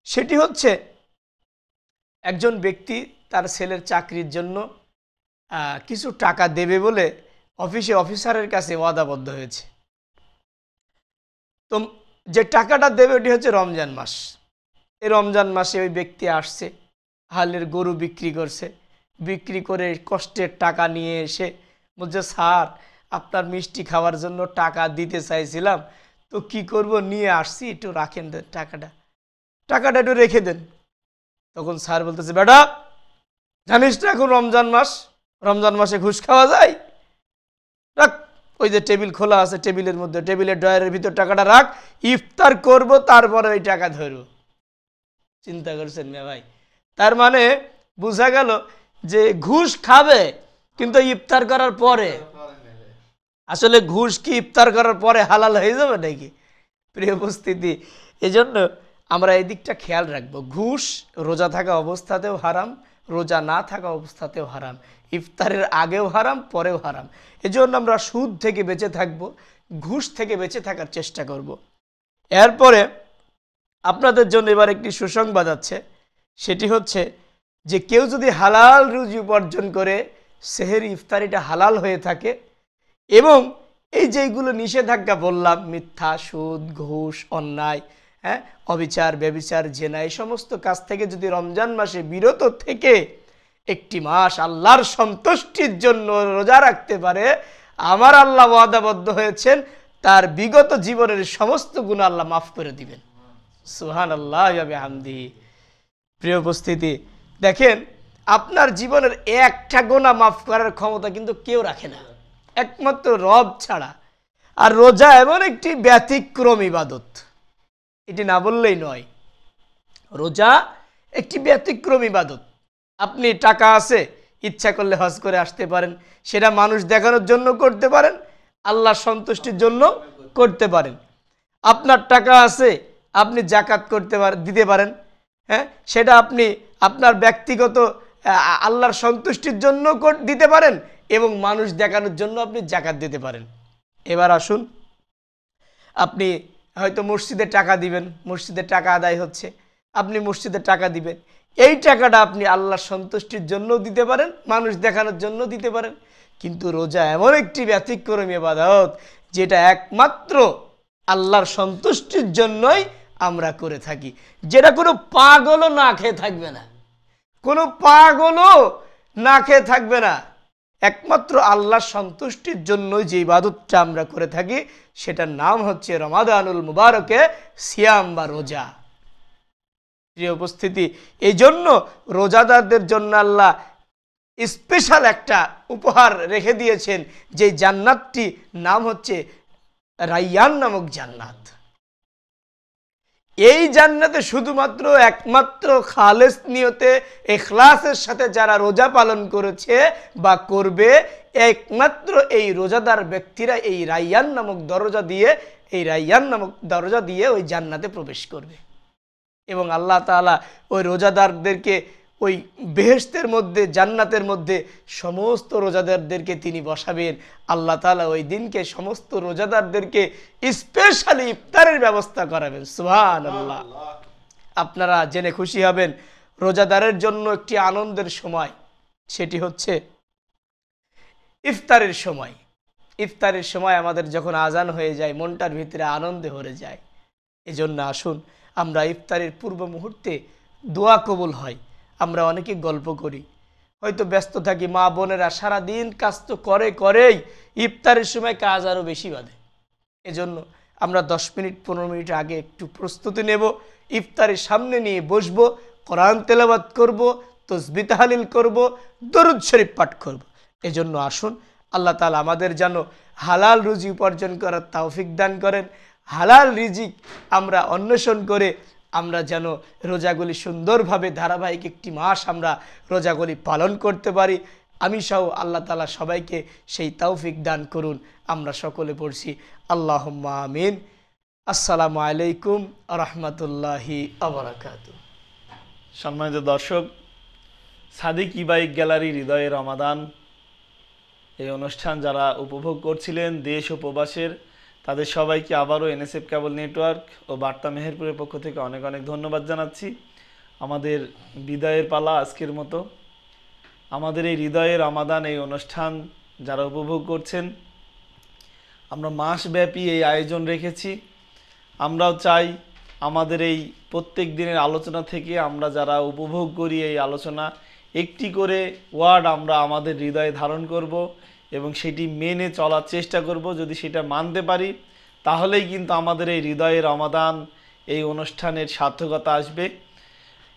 সেটি হচ্ছে, একজন ব্যক্তি তার ছেলের চাকরির জন্য কিছু টাকা দেবে বলে অফিসারের কাছে ওয়াদাবদ্ধ হয়েছে। তো যে টাকাটা দেবে ওটি হচ্ছে রমজান মাস। এই রমজান মাসে ওই ব্যক্তি আসছে, হালের গরু বিক্রি করছে, বিক্রি করে কষ্টের টাকা নিয়ে এসে বলছে, স্যার আপনার মিষ্টি খাওয়ার জন্য টাকা দিতে চাইছিলাম, তো কি করব, নিয়ে আসছি, একটু রাখেন দেন টাকাটা একটু রেখে দেন। তখন স্যার বলতেছে, বেটা জানিস না এখন রমজান মাস, রমজান মাসে ঘুষ খাওয়া যায়, রাখ, ওই যে টেবিল খোলা আছে, টেবিলের মধ্যে, টেবিলের ড্রয়ারের ভিতর টাকাটা রাখ, ইফতার করব তারপরে ওই টাকা ধরব। চিন্তা করছেন না ভাই? তার মানে বোঝা গেল যে ঘুষ খাবে কিন্তু ইফতার করার পরে। আসলে ঘুষ কি ইফতার করার পরে হালাল হয়ে যাবে নাকি? প্রিয় উপস্থিতি, এজন্য আমরা এই দিকটা খেয়াল রাখবো। ঘুষ রোজা থাকা অবস্থাতেও হারাম, রোজা না থাকা অবস্থাতেও হারাম, ইফতারের আগেও হারাম, পরেও হারাম। এজন্য আমরা সুদ থেকে বেঁচে থাকব, ঘুষ থেকে বেঁচে থাকার চেষ্টা করব। এরপরে আপনাদের জন্য এবার একটি সুসংবাদ আছে। সেটি হচ্ছে যে কেউ যদি হালাল রুজি উপার্জন করে, সেহেরি ইফতারিটা হালাল হয়ে থাকে, এবং এই যেগুলো নিষেধাজ্ঞা বললাম, মিথ্যা, সুদ, ঘুষ, অন্যায়, অবিচার, ব্যভিচার, জেনা, এই সমস্ত কাজ থেকে যদি রমজান মাসে বিরত থেকে একটি মাস আল্লাহর সন্তুষ্টির জন্য রোজা রাখতে পারে, আমার আল্লাহ ওয়াদাবদ্ধ হয়েছেন তার বিগত জীবনের সমস্ত গুনাহ আল্লাহ মাফ করে দিবেন। সুবহানাল্লাহ ওয়া বিহামদিহি। প্রিয় উপস্থিতি, দেখেন আপনার জীবনের একটা গুনাহ মাফ করার ক্ষমতা কিন্তু কেউ রাখে না, একমাত্র রব ছাড়া। আর রোজা এমন একটি ব্যতিক্রম ইবাদত, এটি না বললেই নয়। রোজা একটি ব্যতিক্রম ইবাদত। আপনি টাকা আছে, ইচ্ছা করলে হজ করে আসতে পারেন, সেটা মানুষ দেখানোর জন্য করতে পারেন, আল্লাহর সন্তুষ্টির জন্য করতে পারেন। আপনার টাকা আছে, আপনি যাকাত দিতে পারেন, সেটা আপনি আপনার ব্যক্তিগত আল্লাহর সন্তুষ্টির জন্য দিতে পারেন, এবং মানুষ দেখানোর জন্য আপনি যাকাত দিতে পারেন। এবার আসুন, আপনি হয়তো মসজিদে টাকা দিবেন, মসজিদে টাকা আদায় হচ্ছে, আপনি মসজিদে টাকা দিবেন, এই টাকাটা আপনি আল্লাহর সন্তুষ্টির জন্য দিতে পারেন, মানুষ দেখানোর জন্য দিতে পারেন। কিন্তু রোজা এমন একটি ব্যতিক্রমী ইবাদত যেটা একমাত্র আল্লাহর সন্তুষ্টির জন্যই আমরা করে থাকি, যেটা কোনো পাগলও না খেয়ে থাকবে না, কোনো পাগলও না খেয়ে থাকবে না। একমাত্র আল্লাহর সন্তুষ্টির জন্য যে ইবাদতটা আমরা করে থাকি, সেটার নাম হচ্ছে রমাদানুল মুবারকে সিয়াম বা রোজা। প্রিয় উপস্থিতি, এই জন্য রোজাদারদের জন্য আল্লাহ স্পেশাল একটা উপহার রেখে দিয়েছেন, যে জান্নাতটি নাম হচ্ছে রাইয়ান নামক জান্নাত। এই জান্নাতে শুধুমাত্র একমাত্র খালেস নিয়তে, ইখলাসের সাথে যারা রোজা পালন করেছে বা করবে, একমাত্র এই রোজাদার ব্যক্তিরা এই রাইয়ান নামক দরজা দিয়ে ওই জান্নাতে প্রবেশ করবে। এবং আল্লাহ তাআলা ওই রোজাদারদেরকে ওই বেহেশতের মধ্যে, জান্নাতের মধ্যে সমস্ত রোজাদারদেরকে তিনি বসাবেন। আল্লাহ তাআলা ওই দিনকে সমস্ত রোজাদারদেরকে স্পেশালি ইফতারের ব্যবস্থা করাবেন। সুবহানাল্লাহ। আপনারা জেনে খুশি হবেন, রোজাদারের জন্য একটি আনন্দের সময়, সেটি হচ্ছে ইফতারের সময়। ইফতারের সময় আমাদের যখন আজান হয়ে যায়, মনটার ভিতরে আনন্দে ভরে যায়। এজন্য আসুন, আমরা ইফতারের পূর্ব মুহূর্তে দোয়া কবুল হয়, আমরা অনেকে গল্প করি, হয়তো ব্যস্ত থাকি, মা বোনেরা সারাদিন কাজ তো করেই ইফতারের সময় কাজ আরও বেশি বাঁধে। এজন্য আমরা 10 মিনিট 15 মিনিট আগে একটু প্রস্তুতি নেব, ইফতারের সামনে নিয়ে বসবো, কোরআন তেলাওয়াত করব, তাসবিহ তাহলিল করব, দরুদ শরীফ পাঠ করব। এজন্য আসুন, আল্লাহ তাআলা আমাদের যেন হালাল রুজি উপার্জন করার তৌফিক দান করেন। হালাল রিজিক আমরা অন্বেষণ করে আমরা যেন রোজাগুলি সুন্দরভাবে ধারাবাহিক একটি মাস আমরা রোজাগুলি পালন করতে পারি। আমি সহ আল্লাহ তাআলা সবাইকে সেই তৌফিক দান করুন। আমরা সকলে পড়ছি আল্লাহুম্মা আমিন। আসসালামু আলাইকুম ওয়া রাহমাতুল্লাহি ওয়া বারাকাতুহু। সম্মানিত দর্শক, সাদিক ই-বাইক গ্যালারি হৃদয়ে রমাদান এই অনুষ্ঠান যারা উপভোগ করছিলেন দেশ ও প্রবাসের, তাদের সবাইকে আবারও এনএসএফ কেবল নেটওয়ার্ক ও বার্তা মেহেরপুরের পক্ষ থেকে অনেক অনেক ধন্যবাদ জানাচ্ছি। আমাদের বিদায়ের পালা আজকের মতো। আমাদের এই হৃদয়ে রমাদান এই অনুষ্ঠান যারা উপভোগ করছেন, আমরা মাসব্যাপী এই আয়োজন রেখেছি। আমরাও চাই আমাদের এই প্রত্যেক দিনের আলোচনা থেকে আমরা যারা উপভোগ করি এই আলোচনা, একটি করে ওয়ার্ড আমরা আমাদের হৃদয়ে ধারণ করব এবং সেটি মেনে চলার চেষ্টা করব। যদি সেটা মানতে পারি তাহলেই কিন্তু আমাদের এই হৃদয়ে রমাদান এই অনুষ্ঠানের সার্থকতা আসবে।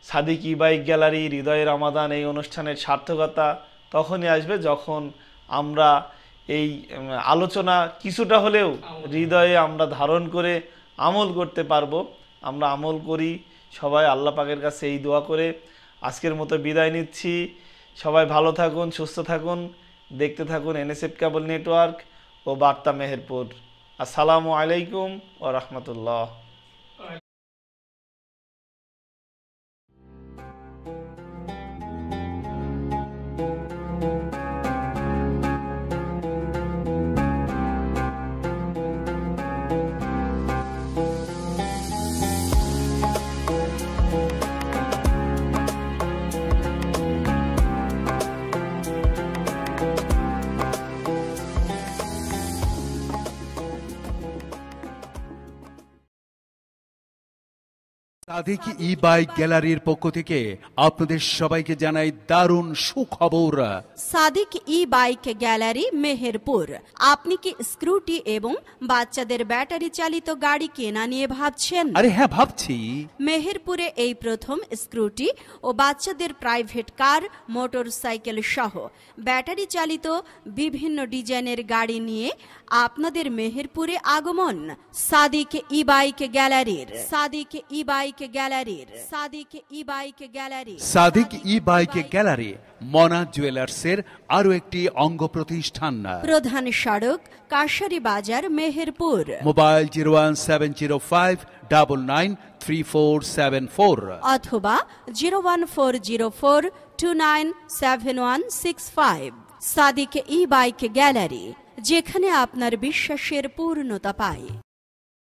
সাদিক ই-বাইক গ্যালারি হৃদয়ে রমাদান এই অনুষ্ঠানের সার্থকতা তখনই আসবে যখন আমরা এই আলোচনা কিছুটা হলেও হৃদয়ে আমরা ধারণ করে আমল করতে পারবো। আমরা আমল করি সবাই আল্লাহ পাকের কাছে এই দোয়া করে আজকের মতো বিদায় নিচ্ছি। সবাই ভালো থাকুন, সুস্থ থাকুন, দেখতে থাকুন এনএসএফ কেবল নেটওয়ার্ক ও বার্তা মেহেরপুর। আসসালামু আলাইকুম ওয়া রাহমাতুল্লাহ। সাদিক ই-বাইক গ্যালারির পক্ষ থেকে আপনাদের সবাইকে জানাই দারুণ সুখবর। Sadik e-bike gallery Meherpur. আপনি কি স্কুটি এবং বাচ্চাদের ব্যাটারি চালিত গাড়ি কেনা নিয়ে ভাবছেন? আরে হ্যাঁ, ভাবছি। মেহেরপুরে এই প্রথম স্কুটি ও বাচ্চাদের প্রাইভেট কার, মোটর সাইকেল সহ ব্যাটারি চালিত বিভিন্ন ডিজাইনের গাড়ি নিয়ে আপনাদের মেহেরপুরে আগমন সাদিক ই-বাইক গ্যালারির। সাদিক ই-বাইক গ্যালারির। Sadik e-bike gallery. Sadik e-bike gallery Mona জুয়েলার্সের আরো একটি অঙ্গ প্রতিষ্ঠান। প্রধান সড়ক কাশারি বাজার মেহেরপুর। মোবাইল 01705993474 অথবা 01404297165। সাদিক ই-বাইক গ্যালারি, যেখানে আপনার বিশ্বাসের পূর্ণতা পায়।